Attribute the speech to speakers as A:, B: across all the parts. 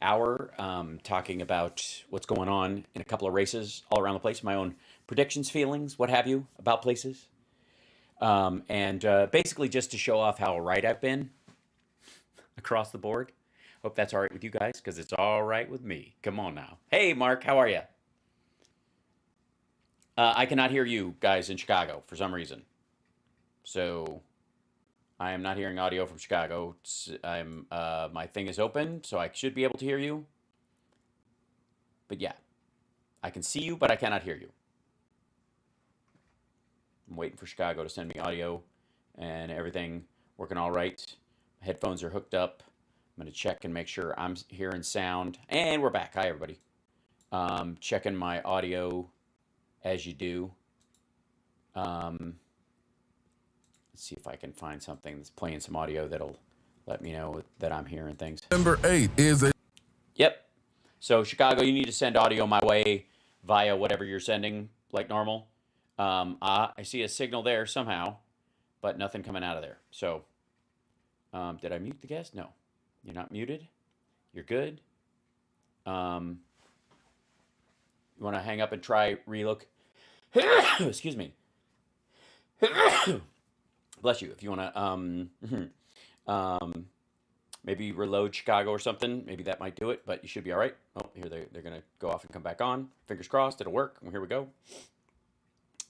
A: hour, talking about what's going on in a couple of races all around the place, my own predictions, feelings, what have you, about places. And basically just to show off how right I've been across the board. Hope that's all right with you guys, because it's all right with me. Come on now. Hey, Mark, how are you? I cannot hear you guys in Chicago for some reason. So I am not hearing audio from Chicago. My thing is open, so I should be able to hear you. But yeah, I can see you, but I cannot hear you. I'm waiting for Chicago to send me audio and everything working all right. My headphones are hooked up. I'm going to check and make sure I'm hearing sound. And we're back. Hi, everybody. Checking my audio as you do. Let's see if I can find something that's playing some audio that'll let me know that I'm hearing things.
B: Number 8 is a...
A: Yep. So, Chicago, you need to send audio my way via whatever you're sending, like normal. I see a signal there somehow, but nothing coming out of there. So, did I mute the guest? No. You're not muted. You're good. You want to hang up and try relook? Excuse me. Bless you. If you want to maybe reload Chicago or something, maybe that might do it, but you should be all right. Oh, here they're going to go off and come back on. Fingers crossed, it'll work. Here we go.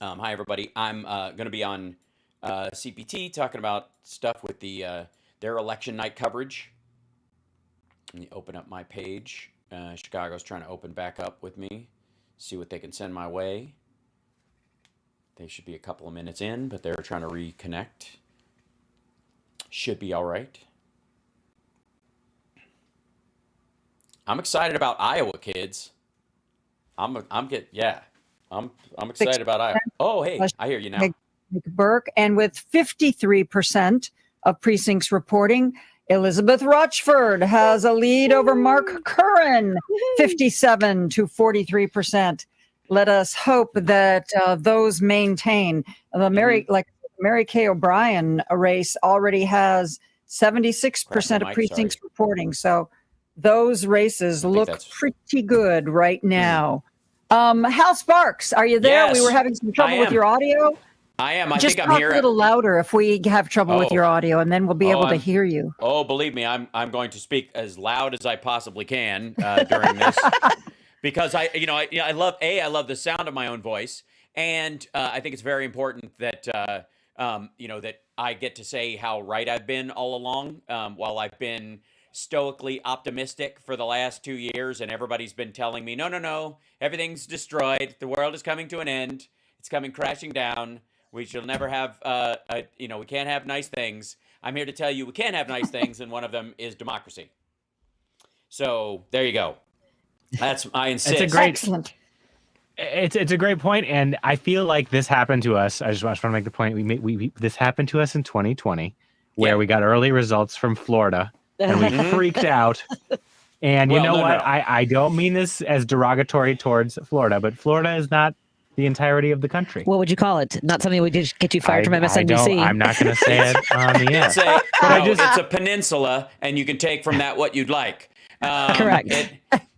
A: Hi, everybody. I'm going to be on CPT talking about stuff with their election night coverage. Let me open up my page. Chicago's trying to open back up with me, see what they can send my way. They should be a couple of minutes in, but they're trying to reconnect. Should be all right. I'm excited about Iowa, kids. I'm excited about Iowa. Oh, hey, I hear you now.
C: Burke, and with 53% of precincts reporting, Elizabeth Rochford has a lead over Mark Curran, 57 to 43%. Let us hope that those maintain. The Mary Kay O'Brien race already has 76% of precincts reporting. So those races look pretty good right now. Hal Sparks, are you there?
A: Yes,
C: we were having some trouble with your audio.
A: I am. I
C: Just
A: think I'm here.
C: Just talk a little louder if we have trouble with your audio, and then we'll be able to hear you.
A: Oh, believe me, I'm going to speak as loud as I possibly can during this, because I love the sound of my own voice, and I think it's very important that that I get to say how right I've been all along, while I've been stoically optimistic for the last 2 years, and everybody's been telling me, no, everything's destroyed, the world is coming to an end, it's coming crashing down. We shall never have, we can't have nice things. I'm here to tell you we can have nice things, and one of them is democracy. So there you go. I insist.
C: Excellent.
D: It's a great point, and I feel like this happened to us. I just want to make the point. This happened to us in 2020, where we got early results from Florida, and we freaked out. And you know what? No. I don't mean this as derogatory towards Florida, but Florida is not the entirety of the country.
E: What would you call it? Not something we did get you fired from MSNBC.
D: I'm not going to say it on the air.
A: It's a peninsula, and you can take from that what you'd like.
E: Correct.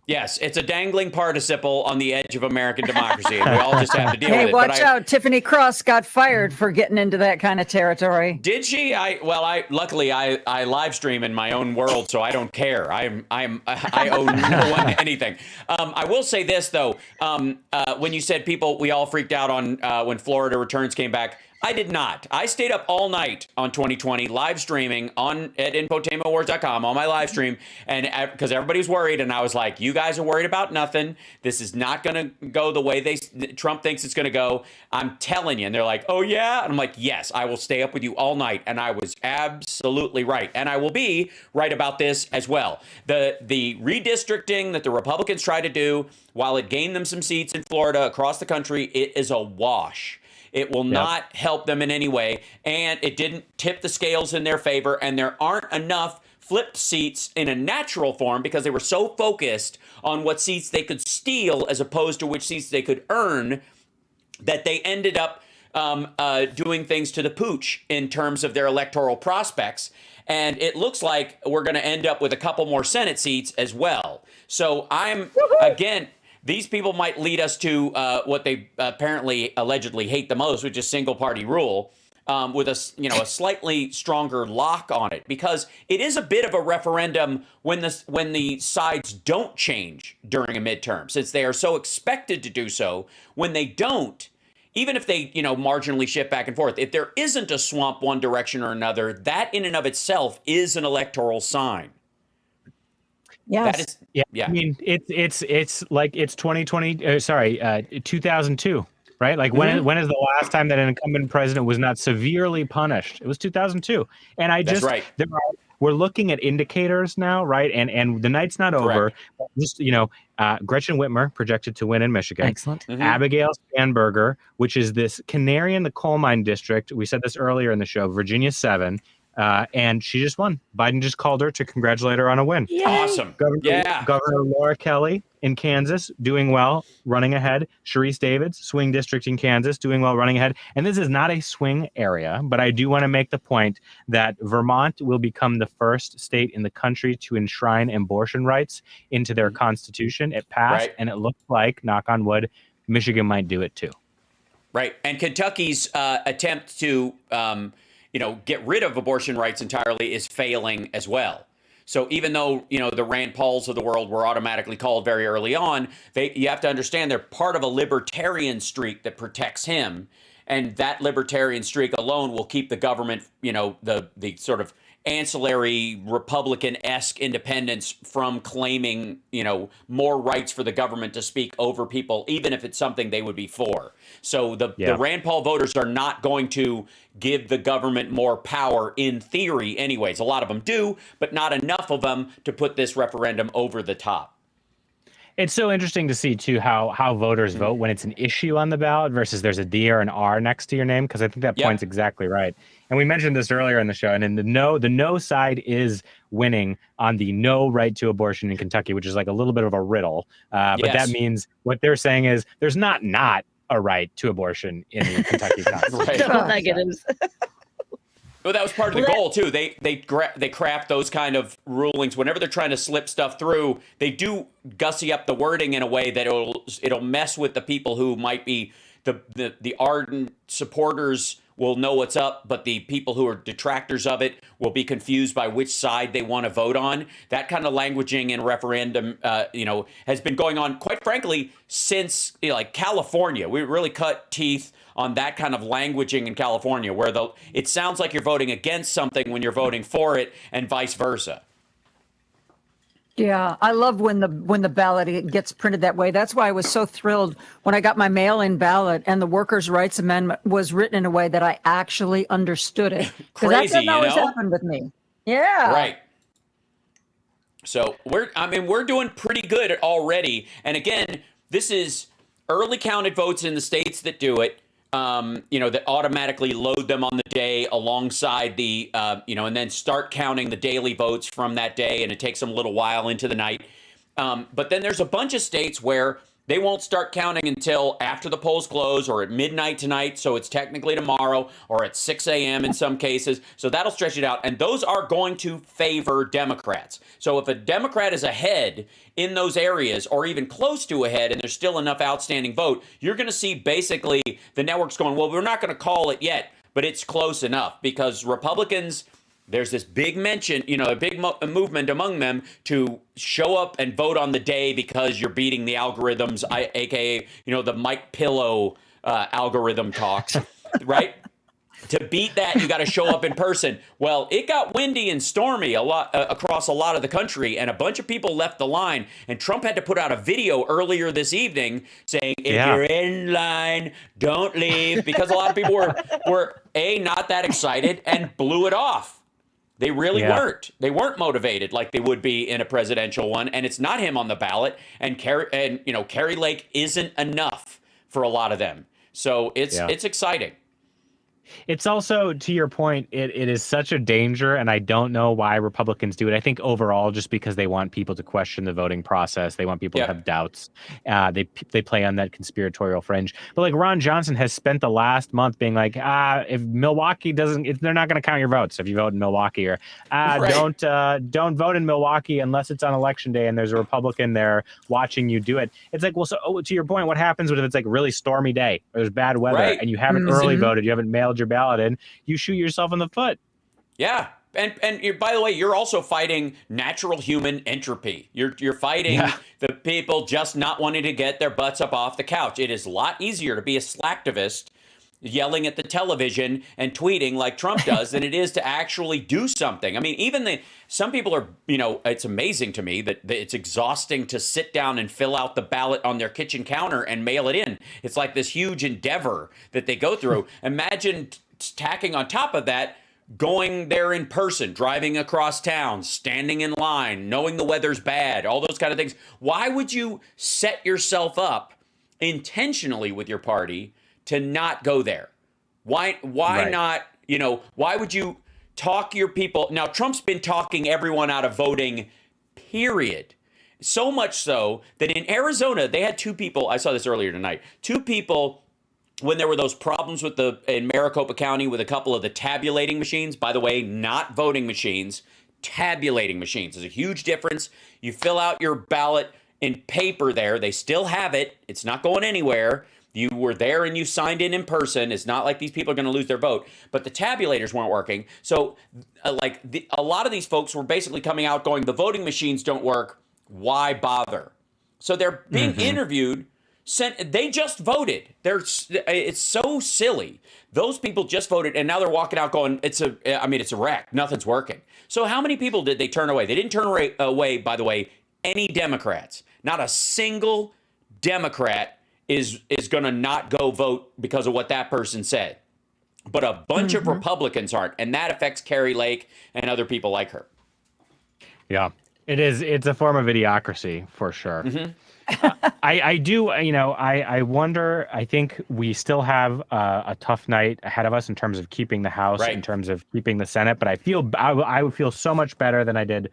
A: Yes, it's a dangling participle on the edge of American democracy, and we all just have to deal with it.
C: Hey, watch out. Tiffany Cross got fired for getting into that kind of territory.
A: Did she? Luckily I live stream in my own world, so I don't care. I owe no one anything. I will say this, though. When you said we all freaked out on when Florida returns came back, I did not. I stayed up all night on 2020 live streaming at infotainmentwars.com on my live stream, and because everybody was worried, and I was like, you guys are worried about nothing. This is not going to go the way Trump thinks it's going to go. I'm telling you. And they're like, oh yeah? And I'm like, yes, I will stay up with you all night. And I was absolutely right. And I will be right about this as well. The redistricting that the Republicans try to do, while it gained them some seats in Florida across the country, it is a wash. It will not help them in any way, and it didn't tip the scales in their favor, and there aren't enough flipped seats in a natural form because they were so focused on what seats they could steal as opposed to which seats they could earn that they ended up doing things to the pooch in terms of their electoral prospects. And it looks like we're going to end up with a couple more Senate seats as well. So again, these people might lead us to what they allegedly hate the most, which is single party rule, with a slightly stronger lock on it, because it is a bit of a referendum when the sides don't change during a midterm, since they are so expected to do so. When they don't, even if they, marginally shift back and forth, if there isn't a swamp one direction or another, that in and of itself is an electoral sign.
C: Yes.
A: That is,
D: yeah. I mean, it's like it's 2002, right? Like when is the last time that an incumbent president was not severely punished? It was 2002. And
A: That's right.
D: We're looking at indicators now, right? And the night's not over. Just, Gretchen Whitmer projected to win in Michigan.
E: Excellent.
D: Abigail Spanberger, which is this canary in the coal mine district. We said this earlier in the show, Virginia 7. And she just won. Biden just called her to congratulate her on a win.
C: Yay.
A: Awesome.
D: Governor Laura Kelly in Kansas, doing well, running ahead. Sharice Davids, swing district in Kansas, doing well, running ahead. And this is not a swing area, but I do want to make the point that Vermont will become the first state in the country to enshrine abortion rights into their constitution. It passed, and it looks like, knock on wood, Michigan might do it too.
A: Right. And Kentucky's attempt to get rid of abortion rights entirely is failing as well. So even though, the Rand Pauls of the world were automatically called very early on, you have to understand they're part of a libertarian streak that protects him. And that libertarian streak alone will keep the government, the sort of ancillary Republican-esque independence from claiming, more rights for the government to speak over people, even if it's something they would be for. So the Rand Paul voters are not going to give the government more power in theory anyways. A lot of them do, but not enough of them to put this referendum over the top.
D: It's so interesting to see, too, how voters vote when it's an issue on the ballot versus there's a D or an R next to your name, because I think that point's exactly right. And we mentioned this earlier in the show, and in the no side is winning on the no right to abortion in Kentucky, which is like a little bit of a riddle. But that means what they're saying is there's not a right to abortion in the Kentucky Constitution.
E: Double negatives.
A: Well, that was part of the goal too. They craft those kind of rulings whenever they're trying to slip stuff through. They do gussy up the wording in a way that it'll mess with the people who might be the ardent supporters will know what's up, but the people who are detractors of it will be confused by which side they want to vote on. That kind of languaging in referendum, has been going on, quite frankly, since like California. We really cut teeth on that kind of languaging in California, where it sounds like you're voting against something when you're voting for it, and vice versa.
C: Yeah, I love when the ballot gets printed that way. That's why I was so thrilled when I got my mail-in ballot and the Workers' Rights Amendment was written in a way that I actually understood it. Because that doesn't always happen with me. Yeah.
A: Right. So we're doing pretty good already. And again, this is early counted votes in the states that do it. That automatically load them on the day alongside the, and then start counting the daily votes from that day. And it takes them a little while into the night. But then there's a bunch of states where they won't start counting until after the polls close or at midnight tonight. So it's technically tomorrow, or at 6 a.m. in some cases. So that'll stretch it out. And those are going to favor Democrats. So if a Democrat is ahead in those areas, or even close to ahead, and there's still enough outstanding vote, you're going to see basically the networks going, well, we're not going to call it yet, but it's close enough, because Republicans, there's this big mention, a big movement among them to show up and vote on the day because you're beating the algorithms, aka, the Mike Pillow algorithm talks, right? To beat that, you got to show up in person. Well, it got windy and stormy a lot across a lot of the country, and a bunch of people left the line. And Trump had to put out a video earlier this evening saying, if you're in line, don't leave, because a lot of people were not that excited and blew it off. They really weren't. They weren't motivated like they would be in a presidential one, and it's not him on the ballot. And Carrie Lake isn't enough for a lot of them. So it's exciting.
D: It's also, to your point, it is such a danger, and I don't know why Republicans do it. I think overall, just because they want people to question the voting process, they want people to have doubts. They play on that conspiratorial fringe. But like Ron Johnson has spent the last month being like, if Milwaukee doesn't, they're not going to count your votes if you vote in Milwaukee, or don't vote in Milwaukee unless it's on election day and there's a Republican there watching you do it. It's like, well, so to your point, what happens if it's like really stormy day or there's bad weather and you haven't early voted, you haven't mailed your ballot in, you shoot yourself in the foot.
A: Yeah. And by the way, you're also fighting natural human entropy. You're fighting the people just not wanting to get their butts up off the couch. It is a lot easier to be a slacktivist yelling at the television and tweeting like Trump does than it is to actually do something. I mean, some people are, it's amazing to me that it's exhausting to sit down and fill out the ballot on their kitchen counter and mail it in. It's like this huge endeavor that they go through. Imagine tacking on top of that, going there in person, driving across town, standing in line, knowing the weather's bad, all those kind of things. Why would you set yourself up intentionally with your party to not go there? Why not, why would you talk your people? Now, Trump's been talking everyone out of voting, period. So much so that in Arizona, they had two people, I saw this earlier tonight, two people when there were those problems in Maricopa County with a couple of the tabulating machines. By the way, not voting machines, tabulating machines. There's a huge difference. You fill out your ballot in paper there. They still have it. It's not going anywhere. You were there and you signed in person. It's not like these people are going to lose their vote. But the tabulators weren't working. So a lot of these folks were basically coming out going, the voting machines don't work. Why bother? So they're being interviewed. They just voted. It's so silly. Those people just voted, and now they're walking out going, it's a wreck. Nothing's working. So how many people did they turn away? They didn't turn away, by the way, any Democrats. Not a single Democrat is going to not go vote because of what that person said. But a bunch of Republicans aren't, and that affects Carrie Lake and other people like her.
D: Yeah, it is. It's a form of idiocracy for sure. I wonder, I think we still have a tough night ahead of us in terms of keeping the House, in terms of keeping the Senate, but I would feel so much better than I did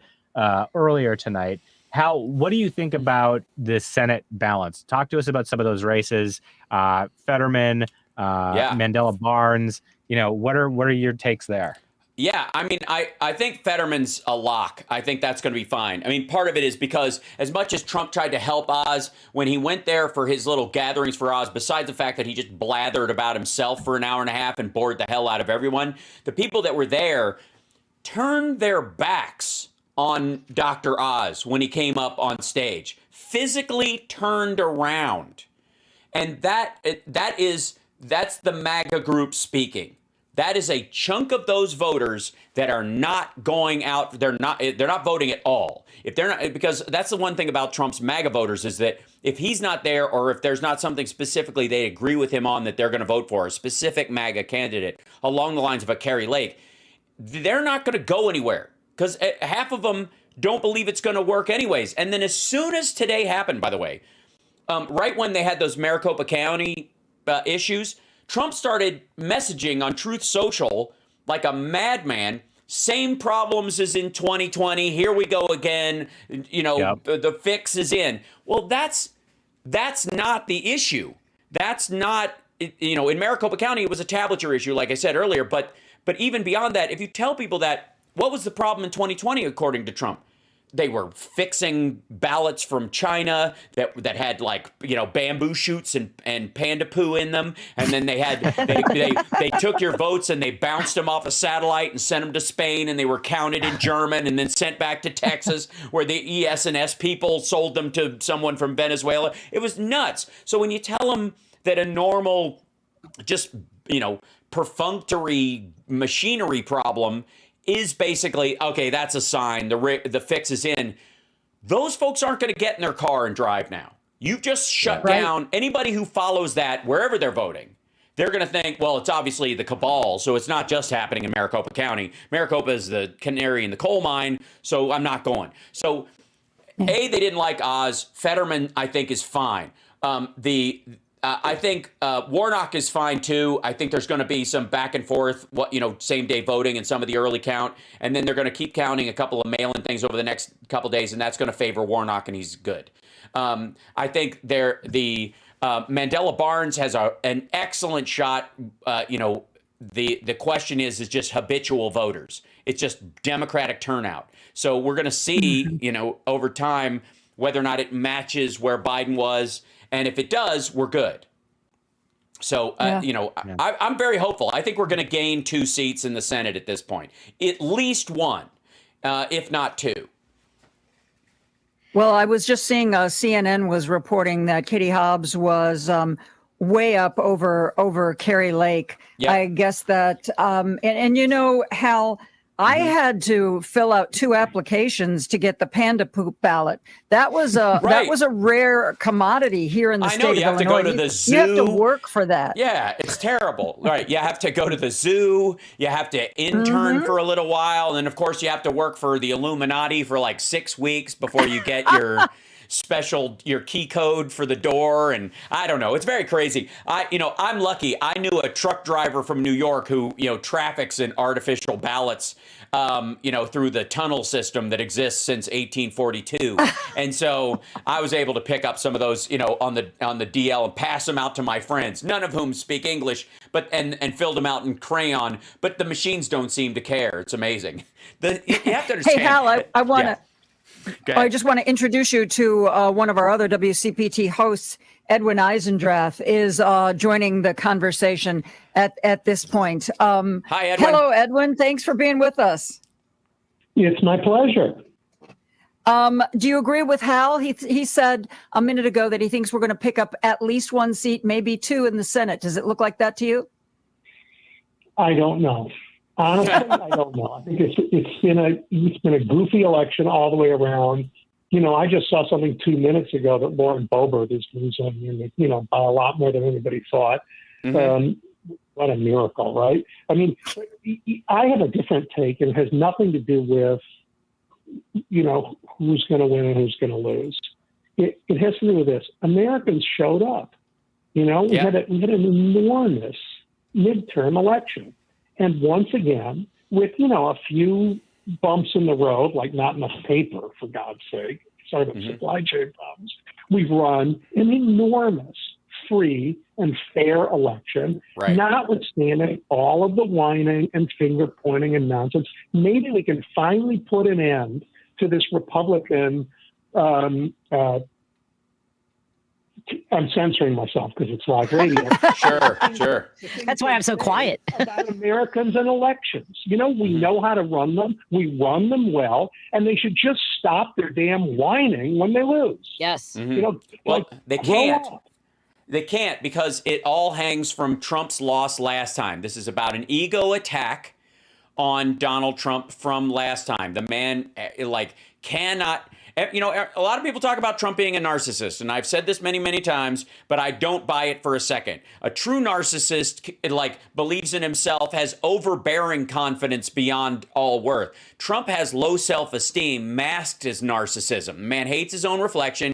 D: earlier tonight. What do you think about the Senate balance? Talk to us about some of those races, Fetterman, Mandela Barnes, what are your takes there?
A: Yeah, I mean, I think Fetterman's a lock. I think that's going to be fine. I mean, part of it is because as much as Trump tried to help Oz, when he went there for his little gatherings for Oz, besides the fact that he just blathered about himself for an hour and a half and bored the hell out of everyone, the people that were there turned their backs on Dr. Oz when he came up on stage, physically turned around. And that's the MAGA group speaking. That is a chunk of those voters that are not going out. They're not voting at all. If they're not, because that's the one thing about Trump's MAGA voters is that if he's not there, or if there's not something specifically they agree with him on that they're going to vote for, a specific MAGA candidate along the lines of a Carrie Lake, they're not going to go anywhere because half of them don't believe it's going to work anyways. And then as soon as today happened, by the way, right when they had those Maricopa County issues, Trump started messaging on Truth Social like a madman. Same problems as in 2020. Here we go again. The fix is in. Well, that's not the issue. That's not, in Maricopa County, it was a tablature issue, like I said earlier. But even beyond that, if you tell people that, what was the problem in 2020, according to Trump? They were fixing ballots from China that had bamboo shoots and panda poo in them, and then they took your votes and they bounced them off a satellite and sent them to Spain, and they were counted in German and then sent back to Texas, where the ES&S people sold them to someone from Venezuela. It was nuts. So when you tell them that a normal, just perfunctory machinery problem is basically, okay, that's a sign, the fix is in, those folks aren't going to get in their car and drive now. You've just shut down anybody who follows that wherever they're voting. They're going to think, well, it's obviously the cabal, so it's not just happening in Maricopa County. Maricopa is the canary in the coal mine, so I'm not going. So, they didn't like Oz. Fetterman, I think, is fine. I think Warnock is fine too. I think there's going to be some back and forth, same day voting and some of the early count, and then they're going to keep counting a couple of mail-in things over the next couple of days, and that's going to favor Warnock, and he's good. I think the Mandela Barnes has an excellent shot. The question is just habitual voters. It's just Democratic turnout. So we're going to see, over time whether or not it matches where Biden was. And if it does, we're good. So, I'm very hopeful. I think we're going to gain 2 seats in the Senate at this point. At least 1, if not 2.
C: Well, I was just seeing CNN was reporting that Katie Hobbs was way up over Carrie Lake.
A: Yep.
C: I guess that, Hal, I had to fill out 2 applications to get the panda poop ballot. That was a rare commodity here in the state of Illinois.
A: You have to go to the zoo.
C: You have to work for that.
A: Yeah, it's terrible. Right. You have to go to the zoo. You have to intern for a little while. And then, of course, you have to work for the Illuminati for like 6 weeks before you get your your key code for the door. And I don't know. It's very crazy. I'm lucky. I knew a truck driver from New York who, traffics in artificial ballots, through the tunnel system that exists since 1842. And so I was able to pick up some of those, on the DL and pass them out to my friends, none of whom speak English, but and filled them out in crayon. But the machines don't seem to care. It's amazing. You have to understand.
C: Hey, Hal, I want to.
A: Yeah.
C: I just want to introduce you to one of our other WCPT hosts. Edwin Eisendrath is joining the conversation at this point.
A: Hi, Edwin.
C: Hello, Edwin. Thanks for being with us.
B: It's my pleasure.
C: Do you agree with Hal? He said a minute ago that he thinks we're going to pick up at least 1 seat, maybe 2 in the Senate. Does it look like that to you?
B: I don't know. Honestly, I don't know. I think it's been a goofy election all the way around. I just saw something 2 minutes ago that Lauren Boebert is losing, by a lot more than anybody thought. Mm-hmm. What a miracle, right? I mean, I have a different take, and it has nothing to do with, who's going to win and who's going to lose. It has to do with this. Americans showed up. We had an enormous midterm election. And once again, with, a few bumps in the road, like not enough paper, for God's sake, sort of supply chain problems, we've run an enormous, free and fair election, notwithstanding all of the whining and finger pointing and nonsense. Maybe we can finally put an end to this Republican I'm censoring myself because it's live radio.
A: Sure.
E: That's why I'm so quiet.
B: About Americans and elections. We know how to run them. We run them well, and they should just stop their damn whining when they lose.
E: Yes.
A: Well, they can't. They can't because it all hangs from Trump's loss last time. This is about an ego attack on Donald Trump from last time. The man, cannot... a lot of people talk about Trump being a narcissist, and I've said this many, many times, but I don't buy it for a second. A true narcissist, believes in himself, has overbearing confidence beyond all worth. Trump has low self-esteem masked as narcissism. Man hates his own reflection,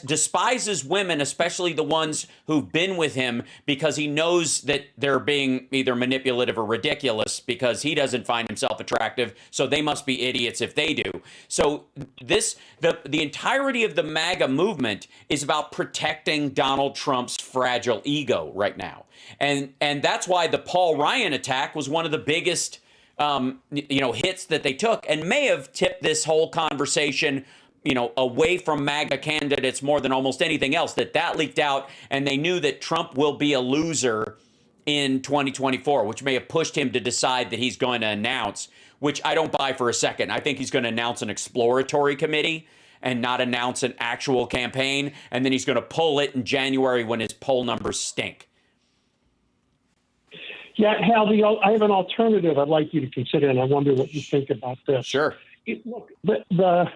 A: despises women, especially the ones who've been with him, because he knows that they're being either manipulative or ridiculous because he doesn't find himself attractive, so they must be idiots if they do. So the entirety of the MAGA movement is about protecting Donald Trump's fragile ego right now. And that's why the Paul Ryan attack was one of the biggest hits that they took, and may have tipped this whole conversation away from MAGA candidates more than almost anything else, that leaked out, and they knew that Trump will be a loser in 2024, which may have pushed him to decide that he's going to announce, which I don't buy for a second. I think he's going to announce an exploratory committee and not announce an actual campaign, and then he's going to pull it in January when his poll numbers stink.
B: Yeah, Hal, I have an alternative I'd like you to consider, and I wonder what you think about this.
A: Sure.
B: Look, the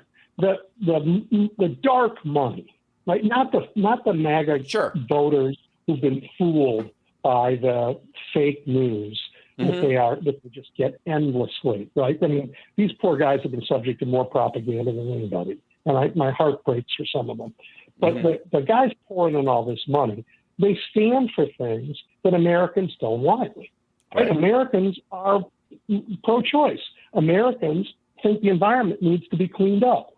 B: dark money, right? Not the MAGA voters who've been fooled by the fake news that they just get endlessly, right? I mean, these poor guys have been subject to more propaganda than anybody, and my heart breaks for some of them. But the guys pouring in all this money, they stand for things that Americans don't want. Right? Americans are pro-choice. Americans think the environment needs to be cleaned up.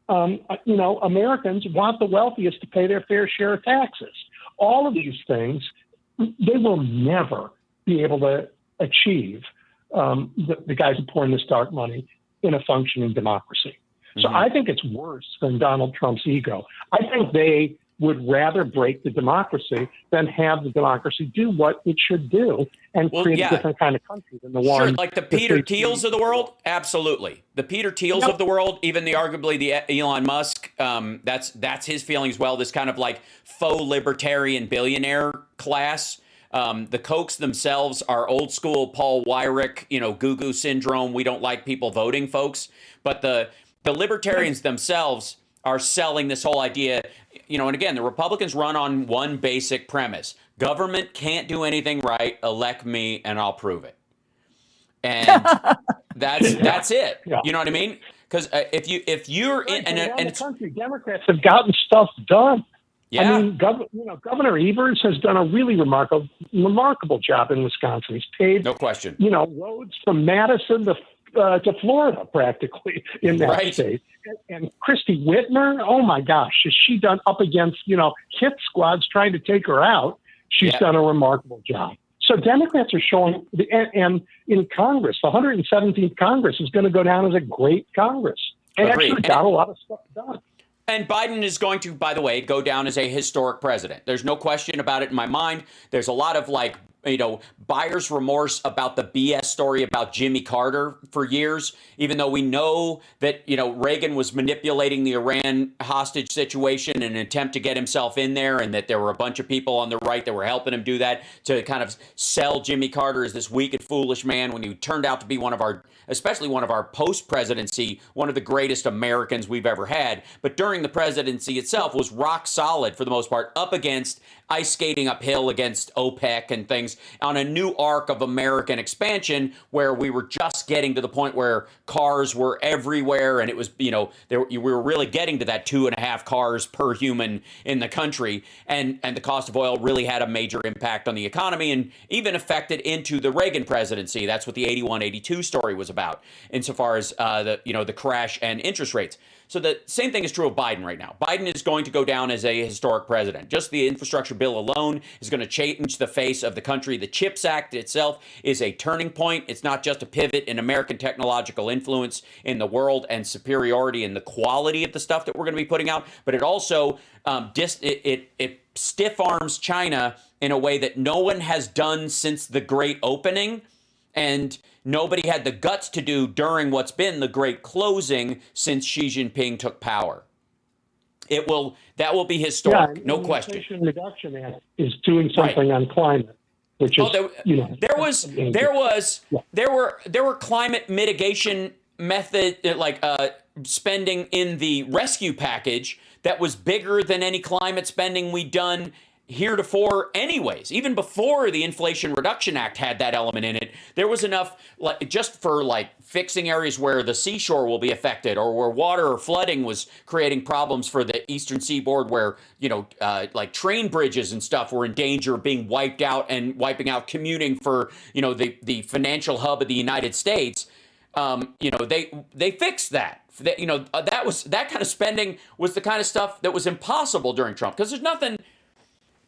B: Americans want the wealthiest to pay their fair share of taxes. All of these things, they will never be able to achieve the guys who pour in this dark money in a functioning democracy. So I think it's worse than Donald Trump's ego. I think they would rather break the democracy than have the democracy do what it should do and create a different kind of country than the one.
A: Sure, like the Peter Thiels of the world? Absolutely. The Peter Thiels of the world, even arguably the Elon Musk, that's his feeling as well, this kind of like faux libertarian billionaire class. The Kochs themselves are old school Paul Weyrich, goo-goo syndrome. We don't like people voting, folks. But the libertarians themselves are selling this whole idea, and again, the Republicans run on one basic premise. Government can't do anything right. Elect me and I'll prove it. And that's it. Yeah. You know what I mean? Because if you're in
B: the country, Democrats have gotten stuff done.
A: Yeah.
B: I mean, Governor Evers has done a really remarkable job in Wisconsin. He's paved,
A: no question,
B: roads from Madison to Florida practically in that state. And Christy Whitmer, oh my gosh, has she done up against, hit squads trying to take her out? She's done a remarkable job. So Democrats are showing, and in Congress, the 117th Congress is going to go down as a great Congress. And actually got a lot of stuff done.
A: And Biden is going to, by the way, go down as a historic president. There's no question about it in my mind. There's a lot of buyer's remorse about the BS story about Jimmy Carter for years, even though we know that, Reagan was manipulating the Iran hostage situation in an attempt to get himself in there, and that there were a bunch of people on the right that were helping him do that to kind of sell Jimmy Carter as this weak and foolish man when he turned out to be especially one of our post-presidency, one of the greatest Americans we've ever had. But during the presidency itself was rock solid for the most part, up against ice skating uphill against OPEC and things on a new arc of American expansion where we were just getting to the point where cars were everywhere. And it was, we were really getting to that 2.5 cars per human in the country. And the cost of oil really had a major impact on the economy and even affected into the Reagan presidency. That's what the 81-82 story was about insofar as the crash and interest rates. So the same thing is true of Biden right now. Biden is going to go down as a historic president. Just the infrastructure bill alone is going to change the face of the country. The CHIPS Act itself is a turning point. It's not just a pivot in American technological influence in the world and superiority in the quality of the stuff that we're going to be putting out, but it also it stiff arms China in a way that no one has done since the Great Opening. And nobody had the guts to do during what's been the great closing since Xi Jinping took power. That will be historic, no question.
B: The Inflation Reduction Act is doing something on climate, which is
A: there were climate mitigation method spending in the rescue package that was bigger than any climate spending we'd done heretofore anyways. Even before the Inflation Reduction Act had that element in it, there was enough just for fixing areas where the seashore will be affected or where water or flooding was creating problems for the eastern seaboard where, train bridges and stuff were in danger of being wiped out and wiping out commuting for, the financial hub of the United States. They fixed that. That kind of spending was the kind of stuff that was impossible during Trump because there's nothing.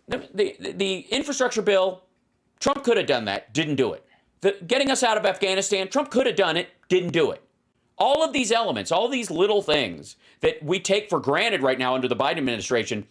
A: The infrastructure bill, Trump could have done that, didn't do it. Getting us out of Afghanistan, Trump could have done it, didn't do it. All of these elements, all these little things that we take for granted right now under the Biden administration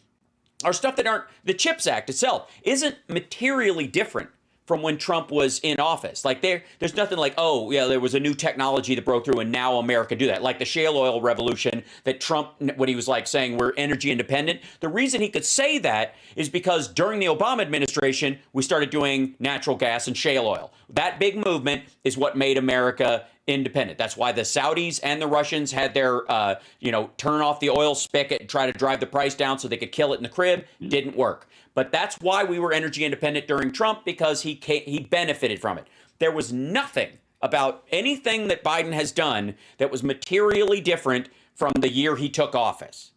A: are stuff that aren't, the CHIPS Act itself isn't materially different from when Trump was in office. There's nothing there was a new technology that broke through and now America do that. Like the shale oil revolution that Trump, when he was saying we're energy independent, the reason he could say that is because during the Obama administration, we started doing natural gas and shale oil. That big movement is what made America independent. That's why the Saudis and the Russians had their, turn off the oil spigot and try to drive the price down so they could kill it in the crib. Didn't work. But that's why we were energy independent during Trump, because he benefited from it. There was nothing about anything that Biden has done that was materially different from the year he took office.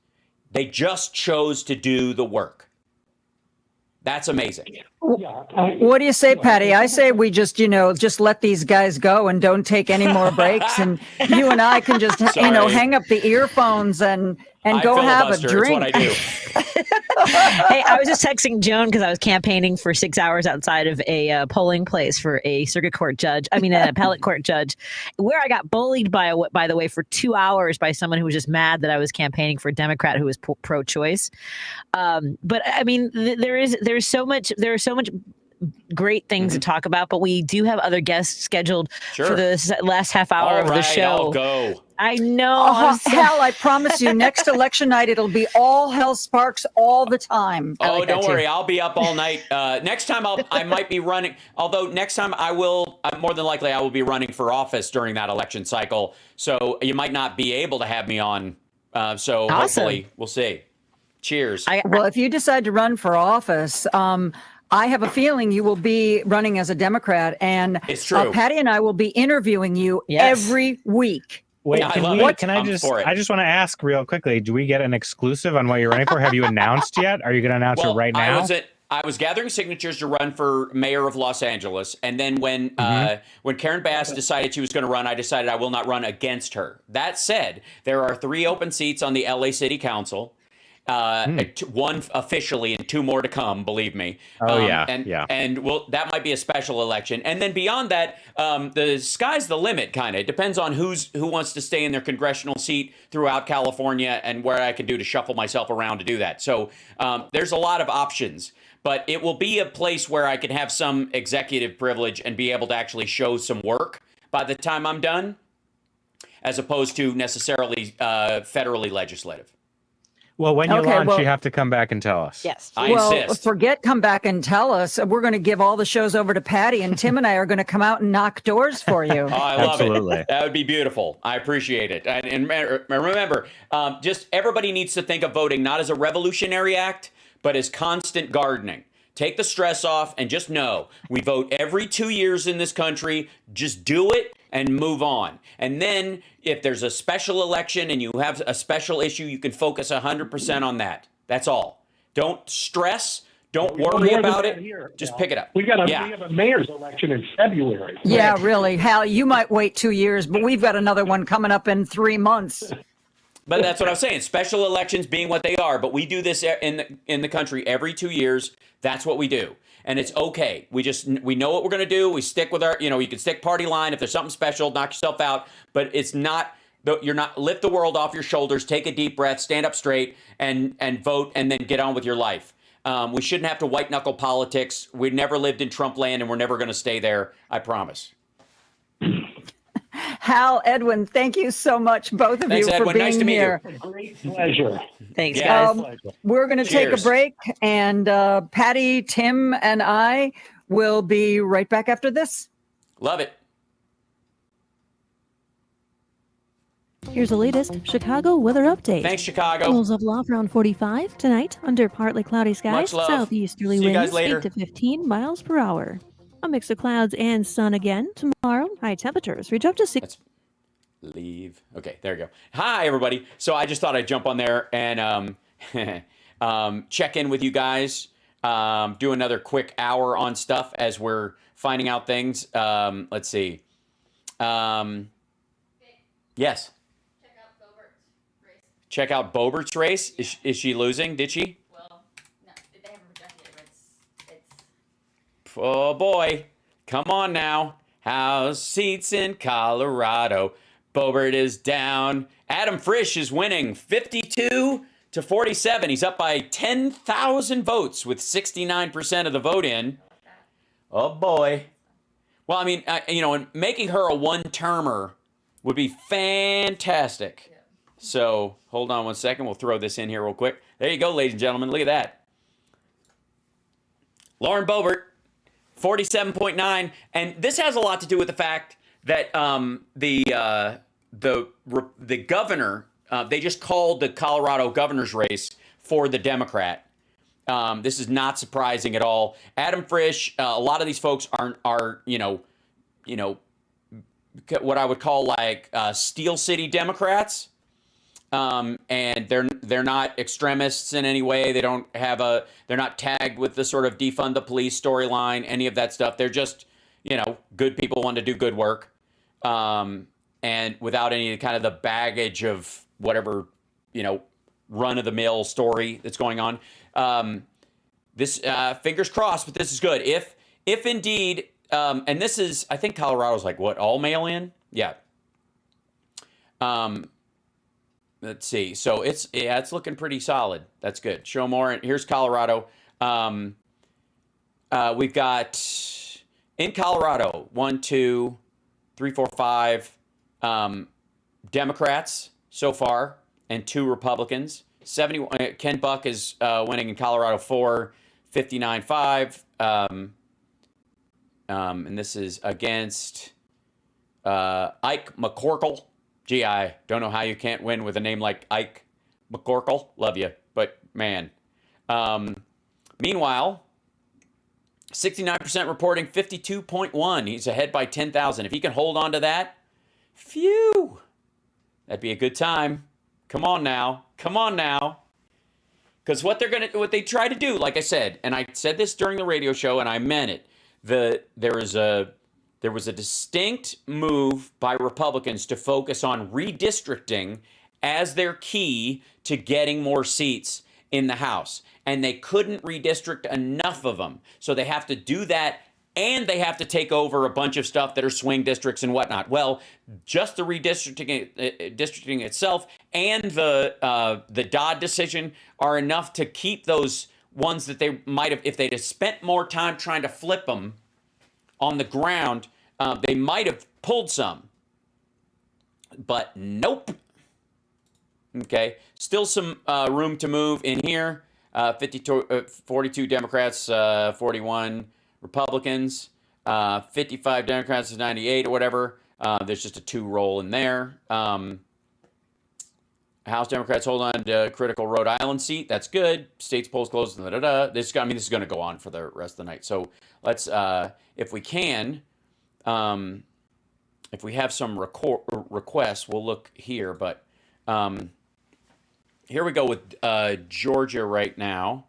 A: They just chose to do the work. That's amazing.
C: What do you say, Patty? I say we just, just let these guys go and don't take any more breaks, and you and I can just, hang up the earphones and go have a drink.
A: That's what I do.
E: Hey, I was just texting Joan because I was campaigning for 6 hours outside of a polling place for a circuit court judge. I mean, an appellate court judge, where I got bullied by the way, for 2 hours by someone who was just mad that I was campaigning for a Democrat who was pro-choice. But I mean, there's so much great things to talk about, but we do have other guests scheduled for the last half hour of the show.
A: I'll go.
E: I know.
C: Hell, I promise you, next election night, it'll be all hell sparks all the time.
A: Don't worry. I'll be up all night. Next time I might be running, although next time I will, more than likely, I will be running for office during that election cycle. So you might not be able to have me on. So hopefully we'll see. Cheers.
C: Well, if you decide to run for office, I have a feeling you will be running as a Democrat, and
A: it's true.
C: Patty and I will be interviewing you every week.
D: Wait,
A: I
D: just want to ask real quickly, do we get an exclusive on what you're running for? Have you announced yet? Are you going to announce it right now?
A: I was gathering signatures to run for mayor of Los Angeles, and then when Karen Bass decided she was going to run, I decided I will not run against her. That said, there are 3 open seats on the LA City Council. 1 officially and 2 more to come, believe me. And that might be a special election. And then beyond that, the sky's the limit, kind of. It depends on who wants to stay in their congressional seat throughout California and where I can do to shuffle myself around to do that. So there's a lot of options. But it will be a place where I can have some executive privilege and be able to actually show some work by the time I'm done, as opposed to necessarily federally legislative.
D: Well, when you launch, you have to come back and tell us.
E: Yes.
A: I insist.
C: Forget come back and tell us. We're going to give all the shows over to Patty, and Tim and I are going to come out and knock doors for you.
A: I love it. That would be beautiful. I appreciate it. And remember, just everybody needs to think of voting not as a revolutionary act, but as constant gardening. Take the stress off and just know we vote every 2 years in this country. Just do it and move on. And then if there's a special election and you have a special issue, you can focus 100% on that. That's all. Don't stress. Don't worry about it. Just pick it up.
B: We have a mayor's election in February.
C: Yeah, really. Hal, you might wait 2 years, but we've got another one coming up in 3 months.
A: But that's what I'm saying. Special elections being what they are, but we do this in the country every 2 years. That's what we do. And it's okay. We know what we're going to do. We stick with our, you can stick party line. If there's something special, knock yourself out. But lift the world off your shoulders, take a deep breath, stand up straight and vote and then get on with your life. We shouldn't have to white knuckle politics. We've never lived in Trump land and we're never going to stay there. I promise.
C: Hal, Edwin, thank you so much, both of you, for being
A: nice to meet
C: here.
A: you.
B: Great pleasure.
E: Thanks, guys.
C: We're going to take a break, and Patty, Tim, and I will be right back after this.
A: Love it.
F: Here's the latest Chicago weather update.
A: Thanks, Chicago.
F: Lows of low around 45 tonight under partly cloudy skies. Southeasterly winds 8 to 15 miles per hour. A mix of clouds and sun again tomorrow. High temperatures reach up to 6.
A: Leave. Okay, there you go. Hi, everybody. So I just thought I'd jump on there and check in with you guys. Do another quick hour on stuff as we're finding out things. Let's see. Yes. Check out Bobert's race. Is she losing? Did she?
G: Well, no, they haven't rejected it.
A: Oh boy, come on now. House seats in Colorado. Boebert is down. Adam Frisch is winning 52 to 47. He's up by 10,000 votes with 69% of the vote in. Oh boy. Well, I mean, and making her a one-termer would be fantastic. Yeah. So hold on one second. We'll throw this in here real quick. There you go, ladies and gentlemen. Look at that. Lauren Boebert. 47.9, and this has a lot to do with the fact that the governor, they just called the Colorado governor's race for the Democrat. This is not surprising at all. Adam Frisch, a lot of these folks are what I would call like Steel City Democrats. and they're not extremists in any way. They don't have they're not tagged with the sort of defund the police storyline, any of that stuff. They're just, good people want to do good work, and without any kind of the baggage of whatever, run of the mill story that's going on. This fingers crossed, but this is good. If indeed, and this is, I think Colorado's like what, all mail in? Yeah. Let's see. So it's looking pretty solid. That's good. Show more. Here's Colorado. We've got in Colorado 1, 2, 3, 4, 5 Democrats so far and 2 Republicans. 70. Ken Buck is winning in Colorado 59-5. And this is against Ike McCorkle. Gee, I don't know how you can't win with a name like Ike McCorkle. Love you, but man. Meanwhile, 69% reporting 52.1. He's ahead by 10,000. If he can hold on to that, phew, that'd be a good time. Come on now. Because what they try to do, like I said, and I said this during the radio show, and I meant it. There was a distinct move by Republicans to focus on redistricting as their key to getting more seats in the House. And they couldn't redistrict enough of them. So they have to do that, and they have to take over a bunch of stuff that are swing districts and whatnot. Well, just the redistricting itself and the Dodd decision are enough to keep those ones that they might have, if they'd have spent more time trying to flip them on the ground, they might have pulled some. But nope. Okay, still some room to move in here. 42, 42 Democrats, 41 Republicans, 55 Democrats to 98 or whatever. There's just a 2 roll in there. House Democrats hold on to critical Rhode Island seat. That's good. States polls closed. This is going to go on for the rest of the night. So let's, if we can, if we have some requests, we'll look here. But here we go with Georgia right now.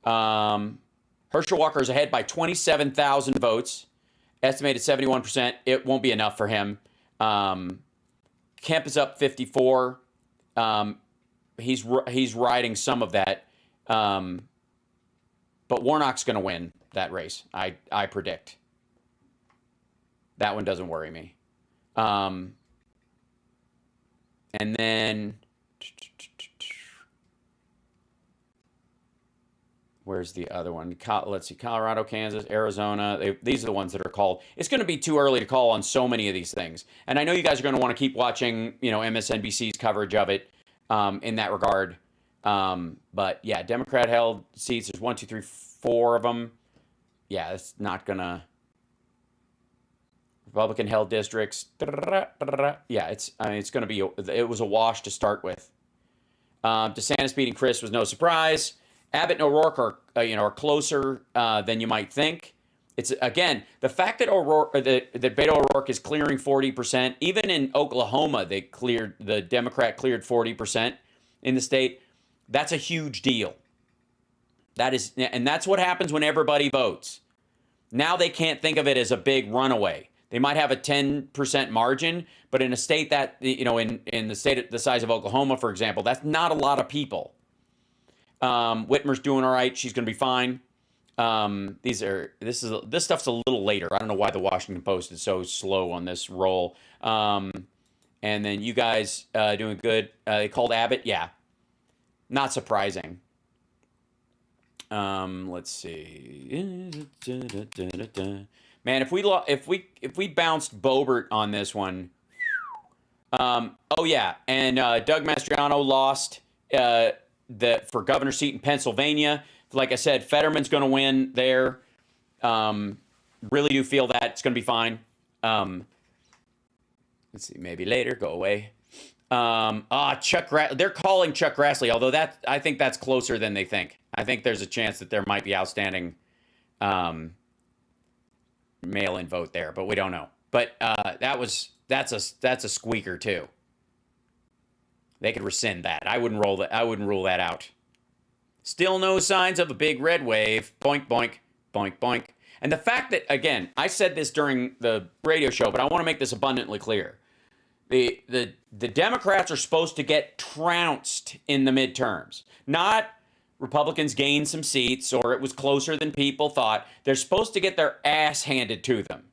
A: Herschel Walker is ahead by 27,000 votes, estimated 71%. It won't be enough for him. Kemp is up 54. He's riding some of that. But Warnock's going to win that race. I predict. That one doesn't worry me. And then where's the other one? Let's see. Colorado, Kansas, Arizona. These are the ones that are called. It's going to be too early to call on so many of these things. And I know you guys are going to want to keep watching, MSNBC's coverage of it in that regard. But yeah, Democrat held seats. There's 1, 2, 3, 4 of them. Yeah, it's not going to. Republican held districts. Yeah, it's going to be. It was a wash to start with. DeSantis beating Chris was no surprise. Abbott and O'Rourke are closer than you might think. It's again the fact that Beto O'Rourke is clearing 40%. Even in Oklahoma, the Democrat cleared 40% in the state. That's a huge deal. And that's what happens when everybody votes. Now they can't think of it as a big runaway. They might have a 10% margin, but in a state that in the state the size of Oklahoma, for example, that's not a lot of people. Whitmer's doing all right. She's going to be fine. This stuff's a little later. I don't know why the Washington Post is so slow on this roll. And then you guys doing good. They called Abbott. Yeah, not surprising. Let's see. Man, if we bounced Boebert on this one. Oh yeah, and Doug Mastriano lost for governor seat in Pennsylvania. Like I said, Fetterman's going to win there. Really do feel that it's going to be fine. Let's see, maybe later. Go away. They're calling Chuck Grassley, although I think that's closer than they think. I think there's a chance that there might be outstanding mail-in vote there, but we don't know. But that's a squeaker too. They could rescind that. I wouldn't rule that out. Still no signs of a big red wave. Boink, boink, boink, boink. And the fact that, again, I said this during the radio show, but I want to make this abundantly clear. The Democrats are supposed to get trounced in the midterms. Not Republicans gained some seats or it was closer than people thought. They're supposed to get their ass handed to them.